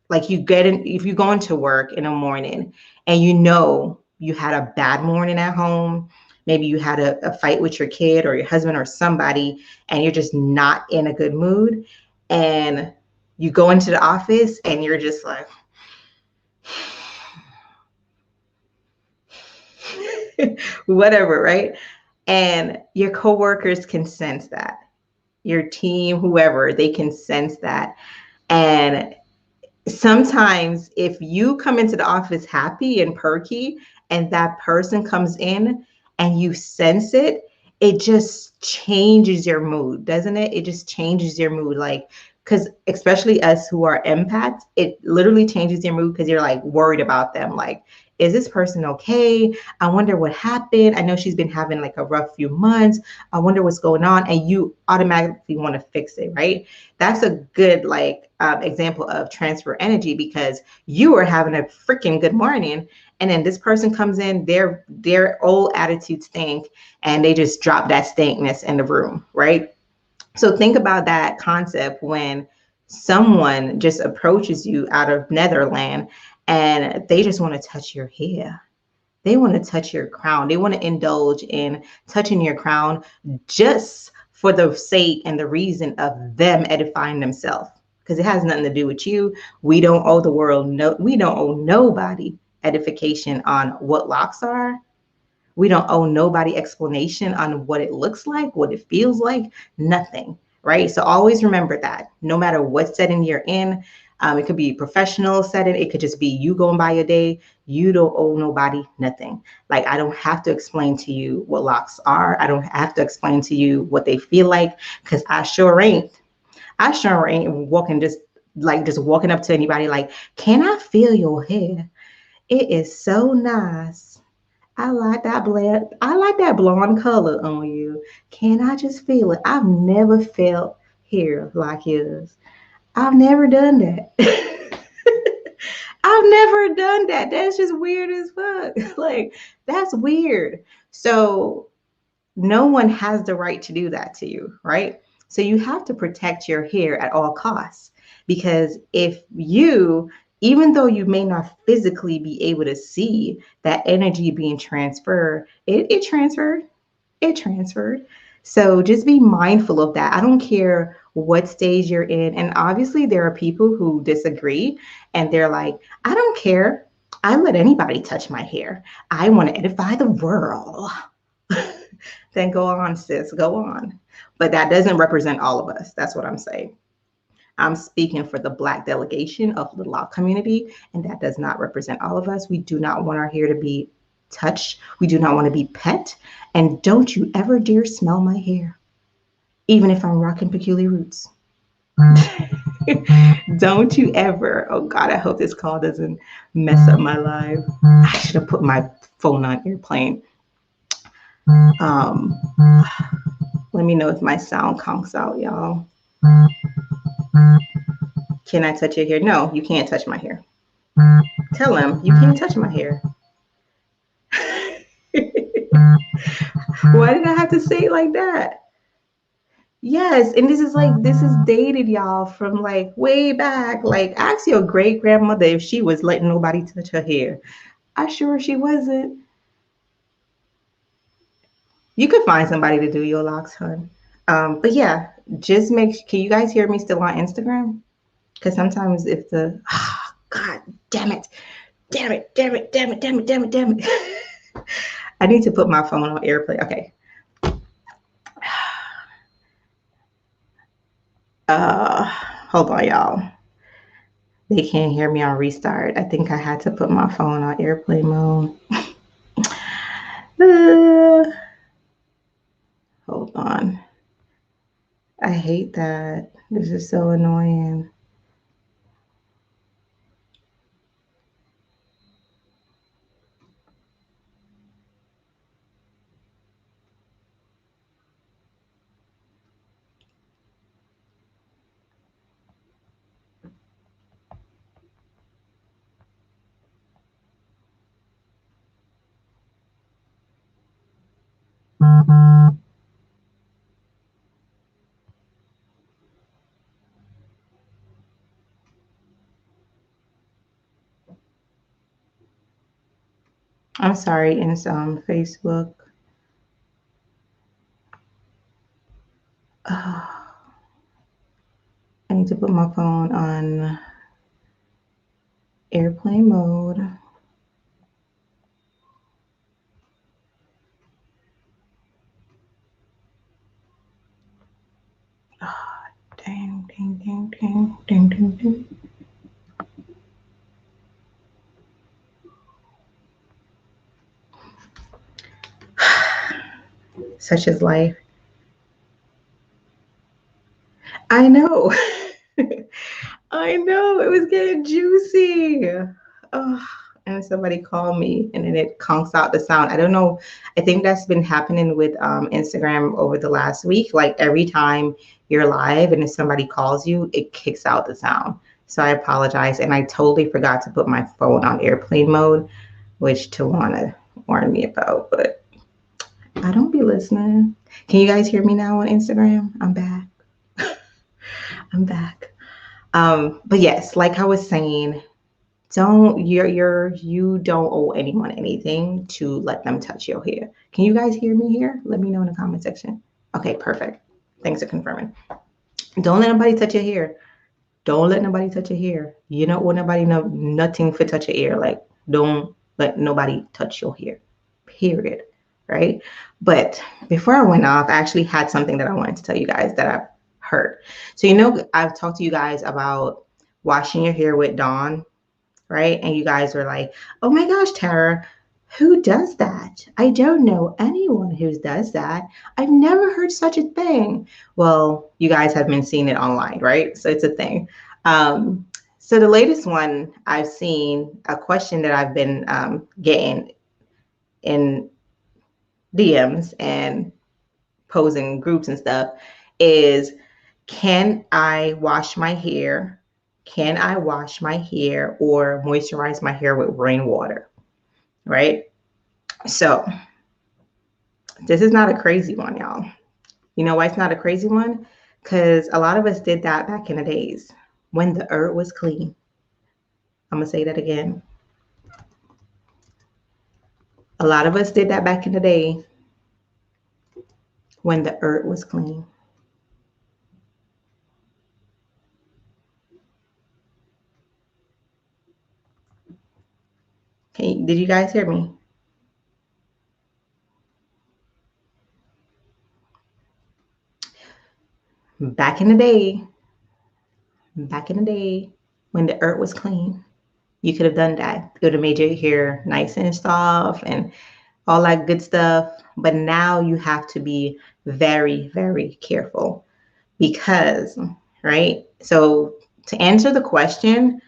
like if you go into work in the morning and you had a bad morning at home, maybe you had a fight with your kid or your husband or somebody, and you're just not in a good mood, and you go into the office and you're just like whatever, right? And your coworkers can sense that, your team, whoever, they can sense that. And sometimes if you come into the office happy and perky, and that person comes in and you sense it, it just changes your mood, doesn't it? It just changes your mood. Like, because especially us who are empaths, it literally changes your mood, because you're like worried about them. Like, is this person okay? I wonder what happened. I know she's been having like a rough few months. I wonder what's going on. And you automatically want to fix it, right? That's a good like example of transfer energy, because you were having a freaking good morning, and then this person comes in, their old attitude stink, and they just drop that stinkness in the room, right? So think about that concept when someone just approaches you out of Netherland and they just want to touch your hair. They want to touch your crown. They want to indulge in touching your crown just for the sake and the reason of them edifying themselves, because it has nothing to do with you. We don't owe the world, no, we don't owe nobody edification on what locks are. We don't owe nobody explanation on what it looks like, what it feels like, nothing, right? So always remember that no matter what setting you're in, it could be a professional setting, it could just be you going by your day, you don't owe nobody nothing. Like, I don't have to explain to you what locks are. I don't have to explain to you what they feel like, because I sure ain't. I sure ain't walking just walking up to anybody like, can I feel your hair? It is so nice. I like that blonde color on you. Can I just feel it? I've never felt hair like yours. I've never done that. I've never done that. That's just weird as fuck. Like, that's weird. So no one has the right to do that to you, right? So you have to protect your hair at all costs, because if you, even though you may not physically be able to see that energy being transferred, it transferred, it transferred. So just be mindful of that. I don't care what stage you're in. And obviously, there are people who disagree and they're like, I don't care. I let anybody touch my hair. I want to edify the world. Then go on, sis, go on. But that doesn't represent all of us. That's what I'm saying. I'm speaking for the Black delegation of the Loc community, and that does not represent all of us. We do not want our hair to be touched. We do not want to be pet. And don't you ever dare smell my hair, even if I'm rocking peculiar roots. Don't you ever. Oh God, I hope this call doesn't mess up my live. I should have put my phone on airplane. Um, Let me know if my sound conks out, y'all. Can I touch your hair? No, you can't touch my hair. Tell him you can't touch my hair. Why did I have to say it like that? Yes, and this is dated, y'all, from like way back. Like, ask your great grandmother if she was letting nobody touch her hair. I sure she wasn't. You could find somebody to do your locks, hun. But yeah, just can you guys hear me still on Instagram? Because sometimes if the God damn it, damn it, damn it, damn it, damn it, damn it, damn it. I need to put my phone on airplane. Okay. Hold on, y'all. They can't hear me on restart. I think I had to put my phone on airplane mode. Hold on. I hate that. This is so annoying. I'm sorry, in some Facebook. I need to put my phone on airplane mode. Dang, dang, dang, dang, dang, dang, dang. Such is life. I know. I know. It was getting juicy. Oh, and somebody called me and then it conks out the sound. I don't know. I think that's been happening with Instagram over the last week. Like every time you're live and if somebody calls you, it kicks out the sound. So I apologize. And I totally forgot to put my phone on airplane mode, which Tawana warned me about, but I don't be listening. Can you guys hear me now on Instagram? I'm back. I'm back. But yes, like I was saying, you don't owe anyone anything to let them touch your hair. Can you guys hear me here? Let me know in the comment section. Okay, perfect. Thanks for confirming. Don't let nobody touch your hair. Don't let nobody touch your hair. You don't want nobody know nothing for touch your hair. Like, don't let nobody touch your hair. Period. Right? But before I went off, I actually had something that I wanted to tell you guys that I've heard. So I've talked to you guys about washing your hair with Dawn, right? And you guys were like, oh my gosh, Tara, who does that? I don't know anyone who does that. I've never heard such a thing. Well, you guys have been seeing it online, right? So it's a thing. So the latest one I've seen, a question that I've been getting in DMs and posing groups and stuff is, can I wash my hair? Can I wash my hair or moisturize my hair with rainwater? Right? So this is not a crazy one, y'all. You know why it's not a crazy one? Because a lot of us did that back in the days when the earth was clean. I'm going to say that again. A lot of us did that back in the day when the earth was clean. Okay, did you guys hear me? Back in the day, when the earth was clean, you could have done that. It would have made your hair nice and soft and all that good stuff. But now you have to be very, very careful because, right? So to answer the question,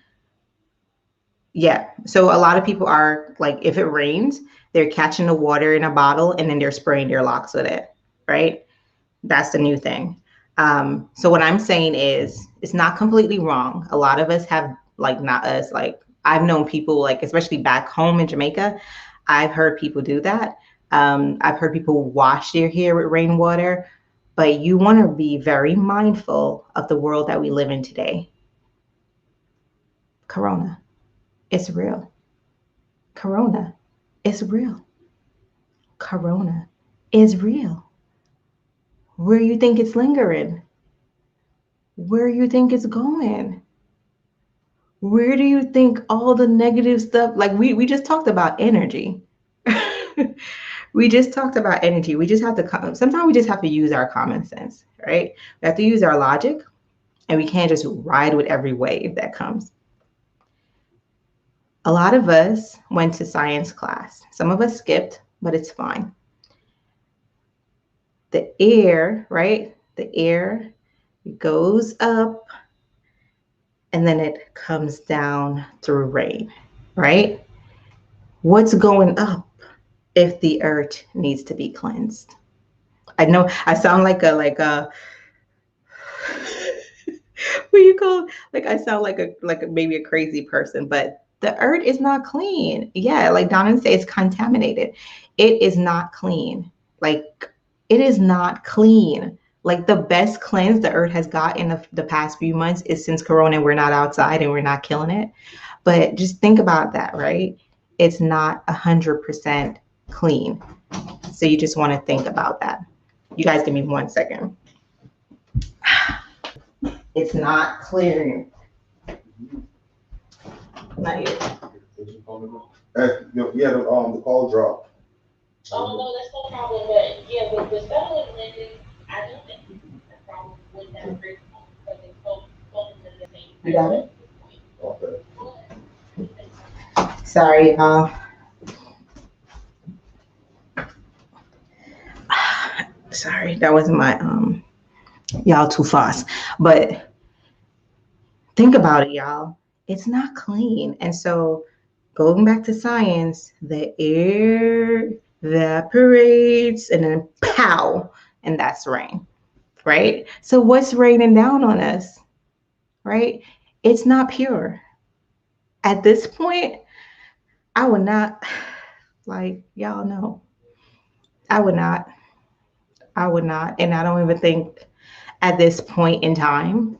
yeah. So a lot of people are like, if it rains, they're catching the water in a bottle and then they're spraying their locks with it, right? That's the new thing. So what I'm saying is, it's not completely wrong. A lot of us have, like, not us, like I've known people, like especially back home in Jamaica, I've heard people do that. I've heard people wash their hair with rainwater, but you want to be very mindful of the world that we live in today. Corona, it's real. Corona, it's real. Corona is real. Where you think it's lingering? Where you think it's going? Where do you think all the negative stuff, like we just talked about energy. We just talked about energy. We just have to, sometimes we just have to use our common sense, right? We have to use our logic. and we can't just ride with every wave that comes. A lot of us went to science class. Some of us skipped, but it's fine. The air, right? The air goes up and then it comes down through rain, right? What's going up if the earth needs to be cleansed? I know I sound like a what do you call it? Like I sound like maybe a crazy person, but the earth is not clean. Yeah, like Donna said, it's contaminated. It is not clean. Like it is not clean. Like the best cleanse the earth has got in the past few months is since Corona. We're not outside and we're not killing it. But just think about that, right? It's not 100% clean. So you just want to think about that. You guys give me 1 second. It's not clearing. Not yet. Yeah, the call dropped. Oh no, that's no problem. But yeah, with the federal lending, I don't think the problem with that rate because it's both of the same. You got it? Okay. Sorry, sorry, that wasn't my y'all too fast. But think about it, y'all. It's not clean. And so going back to science, the air evaporates and then pow, and that's rain, right? So what's raining down on us, right? It's not pure. At this point, I would not, like, y'all know, I would not. I would not. And I don't even think at this point in time,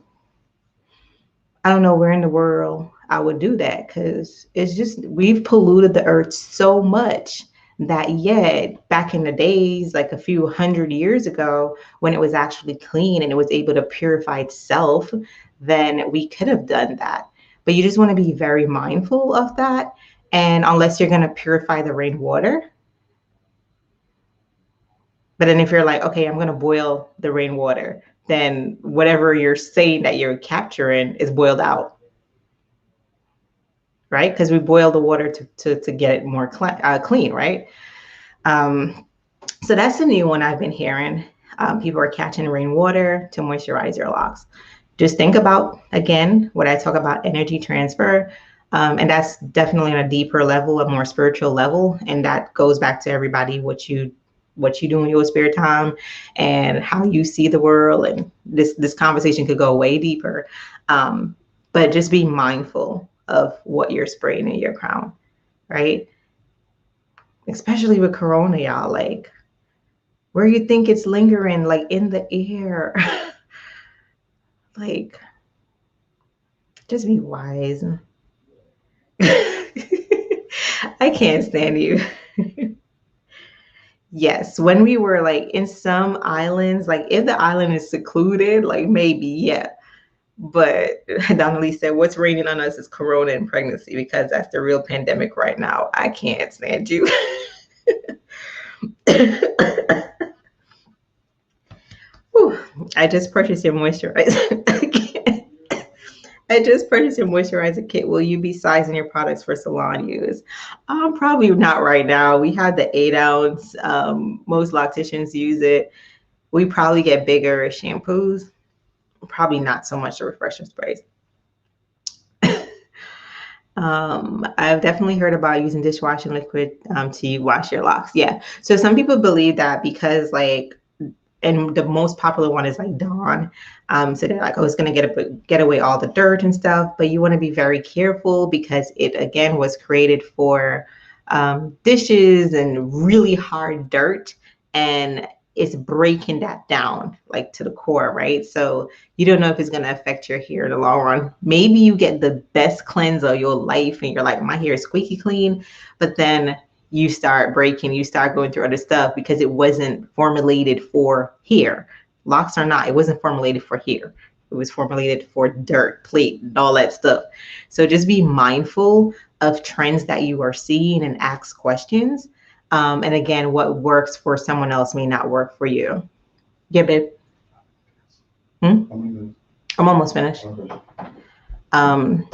I don't know where in the world I would do that because it's just, we've polluted the earth so much that, yeah, back in the days, like a few hundred years ago, when it was actually clean and it was able to purify itself, then we could have done that. But you just want to be very mindful of that. And unless you're going to purify the rainwater, but then if you're like, okay, I'm going to boil the rainwater, then whatever you're saying that you're capturing is boiled out, right? Because we boil the water to get it more clean, right? So that's a new one I've been hearing. People are catching rainwater to moisturize your locks. Just think about, again, what I talk about energy transfer. And that's definitely on a deeper level, a more spiritual level. And that goes back to everybody, what you do in your spare time and how you see the world. And this conversation could go way deeper. But just be mindful of what you're spraying in your crown, right? Especially with Corona, y'all, like where you think it's lingering, like in the air. Like, just be wise. I can't stand you. Yes, when we were like in some islands, like if the island is secluded, like maybe, yeah. But Donnelly said, what's raining on us is Corona and pregnancy because that's the real pandemic right now. I can't stand you. Whew, I just purchased your moisturizer. I just purchased your moisturizer kit. Will you be sizing your products for salon use? Probably not right now. We have the 8 ounce. Most locticians use it. We probably get bigger shampoos. Probably not so much the refresher sprays. I've definitely heard about using dishwashing liquid to wash your locks. Yeah. So some people believe that because like, and the most popular one is like Dawn. So they're like, oh, it's going to get away all the dirt and stuff. But you want to be very careful because it, again, was created for dishes and really hard dirt. And it's breaking that down like to the core, right? So you don't know if it's going to affect your hair in the long run. Maybe you get the best cleanse of your life and you're like, my hair is squeaky clean. But then you start breaking, you start going through other stuff because it wasn't formulated for hair. Locks are not, it wasn't formulated for hair. It was formulated for dirt, plate, and all that stuff. So just be mindful of trends that you are seeing and ask questions. And again, what works for someone else may not work for you. Yeah, babe. I'm almost finished. Okay. Um,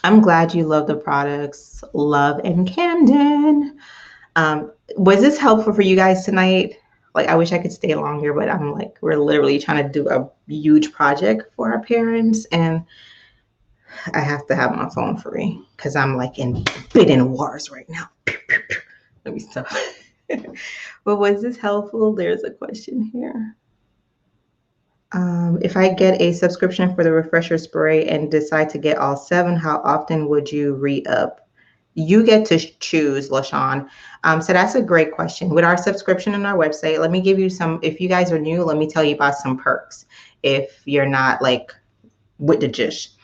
I'm glad you love the products. Love and Camden. Was this helpful for you guys tonight? Like, I wish I could stay longer, but I'm like, we're literally trying to do a huge project for our parents, and I have to have my phone free because I'm like in bidding wars right now. Let me stop. But was this helpful? There's a question here. If I get a subscription for the refresher spray and decide to get all 7, how often would you re-up? You get to choose, LaShawn. So that's a great question. With our subscription on our website, let me give you some, if you guys are new, let me tell you about some perks if you're not like with the gist.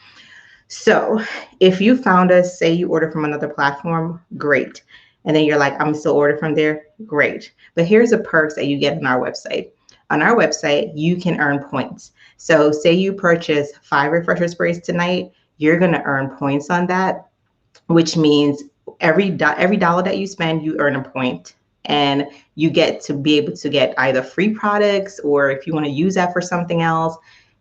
So if you found us, say you order from another platform, great. And then you're like, I'm still order from there, great. But here's the perks that you get on our website. On our website, you can earn points. So say you purchase 5 refresher sprays tonight, you're gonna earn points on that, which means every dollar that you spend, you earn a point. And you get to be able to get either free products, or if you want to use that for something else,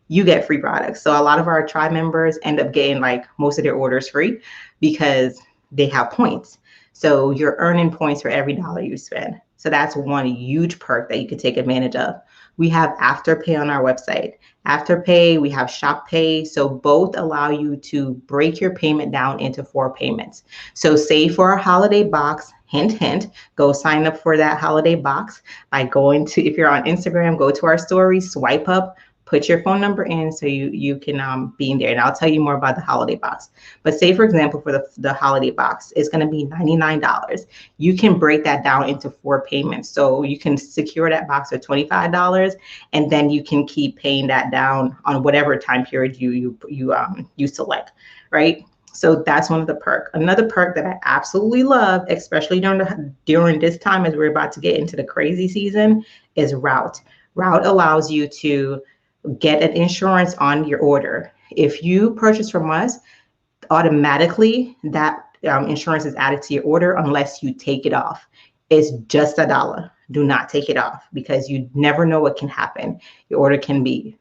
you get free products. So a lot of our tribe members end up getting like most of their orders free because they have points. So you're earning points for every dollar you spend. So that's one huge perk that you could take advantage of. We have Afterpay on our website. Afterpay, we have Shop Pay. So both allow you to break your payment down into 4 payments. So say for a holiday box, hint, hint, go sign up for that holiday box by going to, if you're on Instagram, go to our story, swipe up, put your phone number in so you can be in there. And I'll tell you more about the holiday box. But say, for example, for the holiday box, it's going to be $99. You can break that down into 4 payments. So you can secure that box for $25, and then you can keep paying that down on whatever time period you select, right? So that's one of the perks. Another perk that I absolutely love, especially during this time as we're about to get into the crazy season, is Route. Route allows you to get an insurance on your order. If you purchase from us, automatically that insurance is added to your order unless you take it off. It's just $1. Do not take it off because you never know what can happen. Your order can be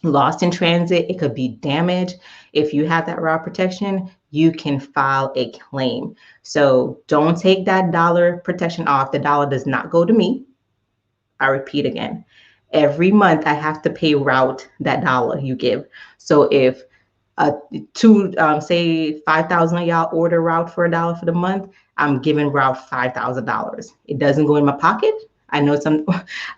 lost in transit. It could be damaged. If you have that route protection, you can file a claim. So don't take that dollar protection off. The dollar does not go to me. I repeat again, every month I have to pay Route that dollar you give. So if say 5,000 of y'all order Route for $1 for the month, I'm giving Route $5,000. It doesn't go in my pocket. I know some,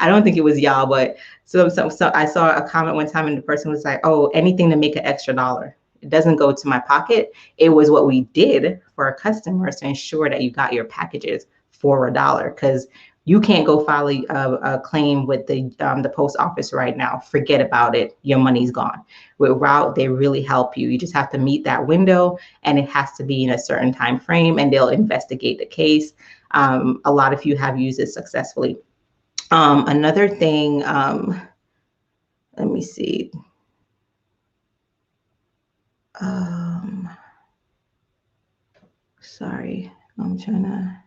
I don't think it was y'all, but so I saw a comment one time and the person was like, oh, anything to make an extra dollar. It doesn't go to my pocket. It was what we did for our customers to ensure that you got your packages for $1, because you can't go file a claim with the post office right now. Forget about it. Your money's gone. With Route, they really help you. You just have to meet that window, and it has to be in a certain time frame, and they'll investigate the case. A lot of you have used it successfully. Another thing, let me see. Sorry, I'm trying to.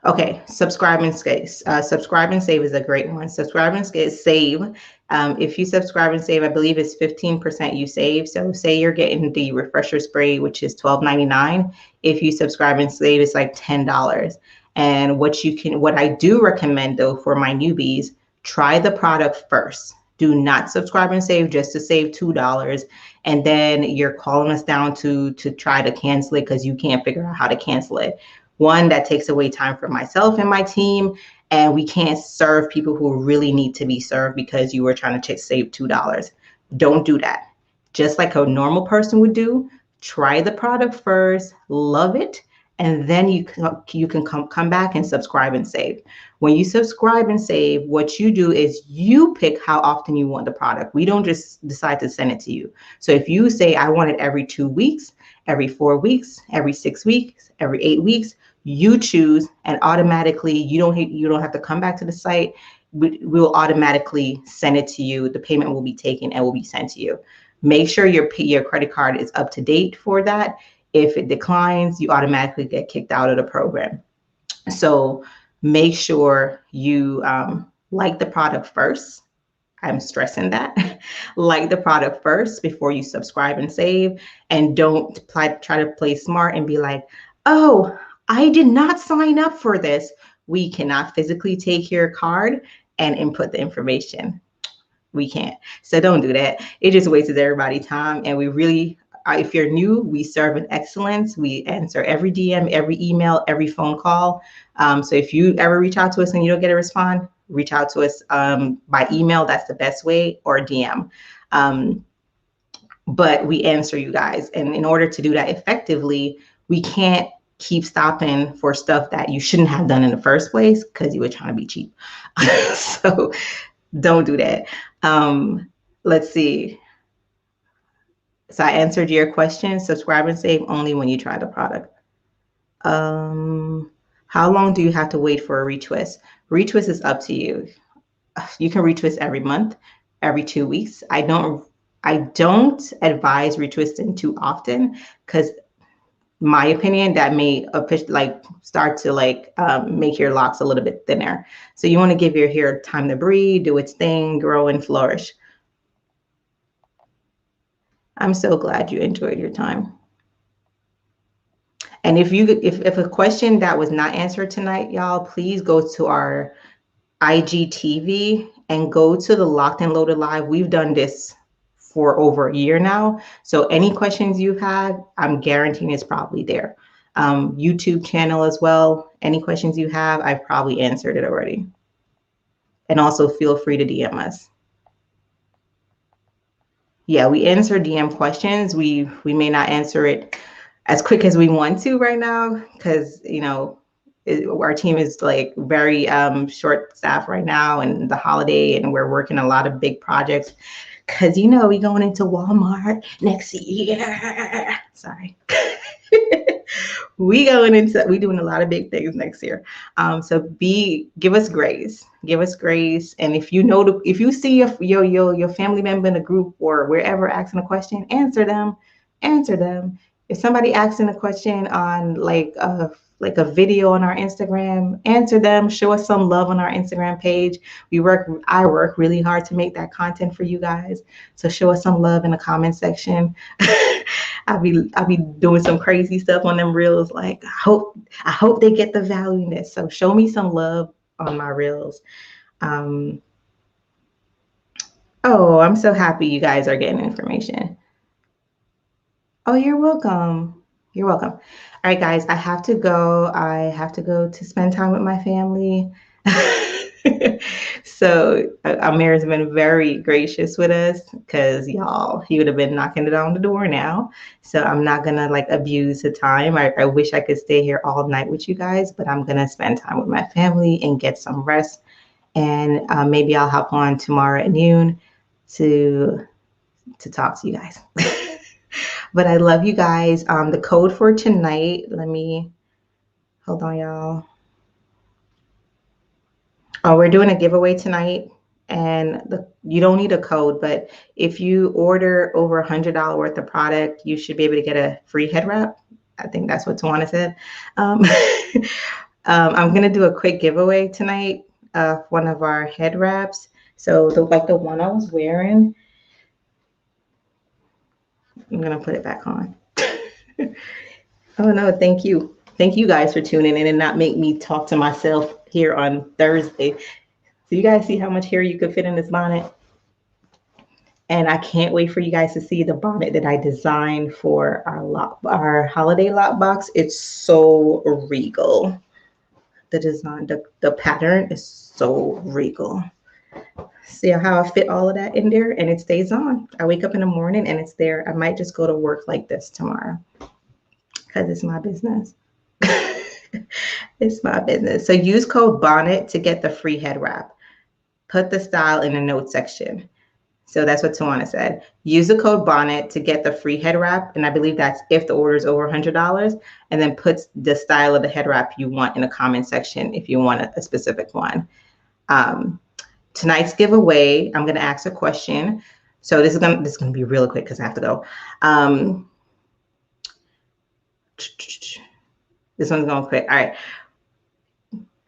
Okay, subscribe and save. Subscribe and save is a great one. Subscribe and save. If you subscribe and save, I believe it's 15% you save. So say you're getting the refresher spray, which is $12.99. If you subscribe and save, it's like $10. And what I do recommend though for my newbies, try the product first. Do not subscribe and save just to save $2, and then you're calling us down to try to cancel it because you can't figure out how to cancel it. One, that takes away time for myself and my team, and we can't serve people who really need to be served because you were trying to save $2. Don't do that. Just like a normal person would do, try the product first, love it, and then you can come back and subscribe and save. When you subscribe and save, what you do is you pick how often you want the product. We don't just decide to send it to you. So if you say, I want it every 2 weeks, every 4 weeks, every 6 weeks, every 8 weeks, you choose, and automatically you don't have to come back to the site. We will automatically send it to you. The payment will be taken and will be sent to you. Make sure your credit card is up to date for that. If it declines, you automatically get kicked out of the program. So make sure you like the product first, I'm stressing that. Like the product first before you subscribe and save, and don't try to play smart and be like, oh, I did not sign up for this. We cannot physically take your card and input the information. We can't. So don't do that. It just wastes everybody's time. And we really, if you're new, we serve in excellence. We answer every DM, every email, every phone call. So if you ever reach out to us and you don't get a response, reach out to us by email. That's the best way, or DM. But we answer you guys. And in order to do that effectively, we can't keep stopping for stuff that you shouldn't have done in the first place because you were trying to be cheap. So don't do that. Let's see. So I answered your question. Subscribe and save only when you try the product. How long do you have to wait for a retwist? Retwist is up to you. You can retwist every month, every 2 weeks. I don't advise retwisting too often because my opinion, that may start to make your locks a little bit thinner. So you want to give your hair time to breathe, do its thing, grow and flourish. I'm so glad you enjoyed your time. And if a question that was not answered tonight, y'all, please go to our IGTV and go to the Locked and Loaded Live. We've done this for over a year now. So any questions you've had, I'm guaranteeing it's probably there. YouTube channel as well. Any questions you have, I've probably answered it already. And also feel free to DM us. Yeah, we answer DM questions. We may not answer it as quick as we want to right now because, our team is like very short staffed right now, and the holiday, and we're working a lot of big projects because we going into Walmart next year. Sorry. We doing a lot of big things next year. So give us grace, and if you see your family member in a group or wherever asking a question, answer them. If somebody asking a question on like a video on our Instagram, answer them. Show us some love on our Instagram page. I work really hard to make that content for you guys. So show us some love in the comment section. I'll be doing some crazy stuff on them reels. Like I hope they get the value in this. So show me some love on my reels. Oh, I'm so happy you guys are getting information. Oh, you're welcome. You're welcome. All right, guys, I have to go. I have to go to spend time with my family. So Amir's been very gracious with us because y'all, he would have been knocking it on the door now. So I'm not gonna abuse the time. I wish I could stay here all night with you guys, but I'm gonna spend time with my family and get some rest. And maybe I'll hop on tomorrow at noon to talk to you guys. But I love you guys. The code for tonight, hold on, y'all. Oh, we're doing a giveaway tonight, and you don't need a code, but if you order over $100 worth of product, you should be able to get a free head wrap. I think that's what Tawana said. I'm gonna do a quick giveaway tonight of one of our head wraps. So the one I was wearing, I'm gonna put it back on. Oh no, thank you. Thank you guys for tuning in and not make me talk to myself here on Thursday. So you guys see how much hair you could fit in this bonnet? And I can't wait for you guys to see the bonnet that I designed for our holiday lock box. It's so regal. The design, the pattern is so regal. See how I fit all of that in there, and it stays on. I wake up in the morning and it's there. I might just go to work like this tomorrow because it's my business. It's my business. So use code bonnet to get the free head wrap. Put the style in the notes section. So that's what Tawana said. Use the code bonnet to get the free head wrap. And I believe that's if the order is over $100. And then put the style of the head wrap you want in the comment section if you want a specific one. Tonight's giveaway, I'm going to ask a question. So this is gonna be really quick because I have to go. This one's going quick. All right.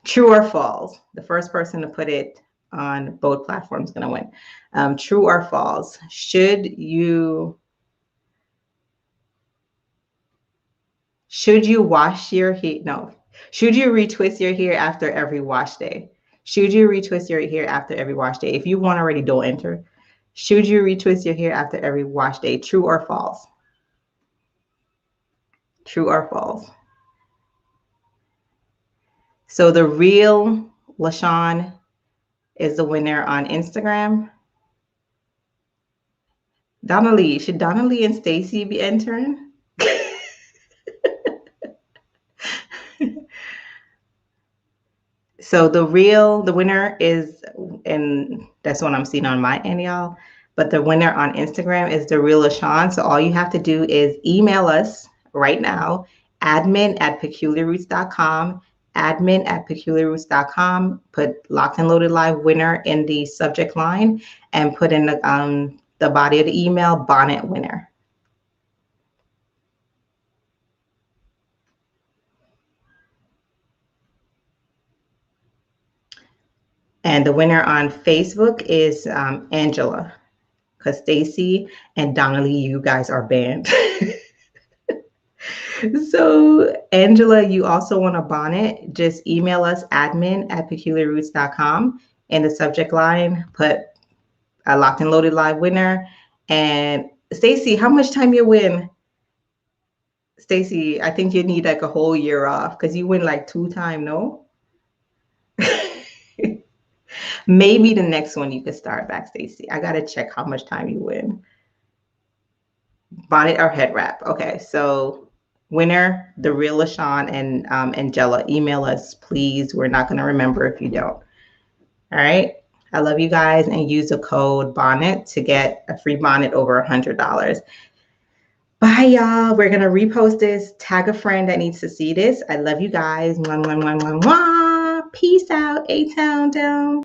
True or false? The first person to put it on both platforms going to win. True or false? Should you wash your hair? No. Should you retwist your hair after every wash day? Should you retwist your hair after every wash day? If you won already, don't enter. Should you retwist your hair after every wash day? True or false? True or false? So the real LaShawn is the winner on Instagram. Donnelly, should Donnelly and Stacy be entering? So the winner is, and that's what I'm seeing on my end, y'all. But the winner on Instagram is the real LaShawn. So all you have to do is email us right now, admin@peculiarroots.com, admin@peculiarroots.com. Put Locked and Loaded Live winner in the subject line and put in the body of the email, bonnet winner. And the winner on Facebook is Angela, because Stacy and Donnelly, you guys are banned. So Angela, you also want a bonnet, just email us admin@peculiarroots.com. In the subject line, put a Locked and Loaded Live winner. And Stacy, how much time you win? Stacy, I think you need like a whole year off because you win like 2 times, no? Maybe the next one you could start back, Stacy. I gotta check how much time you win. Bonnet or head wrap. Okay, so winner, the real LaShawn and Angela. Email us, please. We're not gonna remember if you don't. All right. I love you guys, and use the code bonnet to get a free bonnet over $100. Bye, y'all. We're gonna repost this. Tag a friend that needs to see this. I love you guys. Mwah, mwah, mwah, mwah, mwah. Peace out. A-Town down.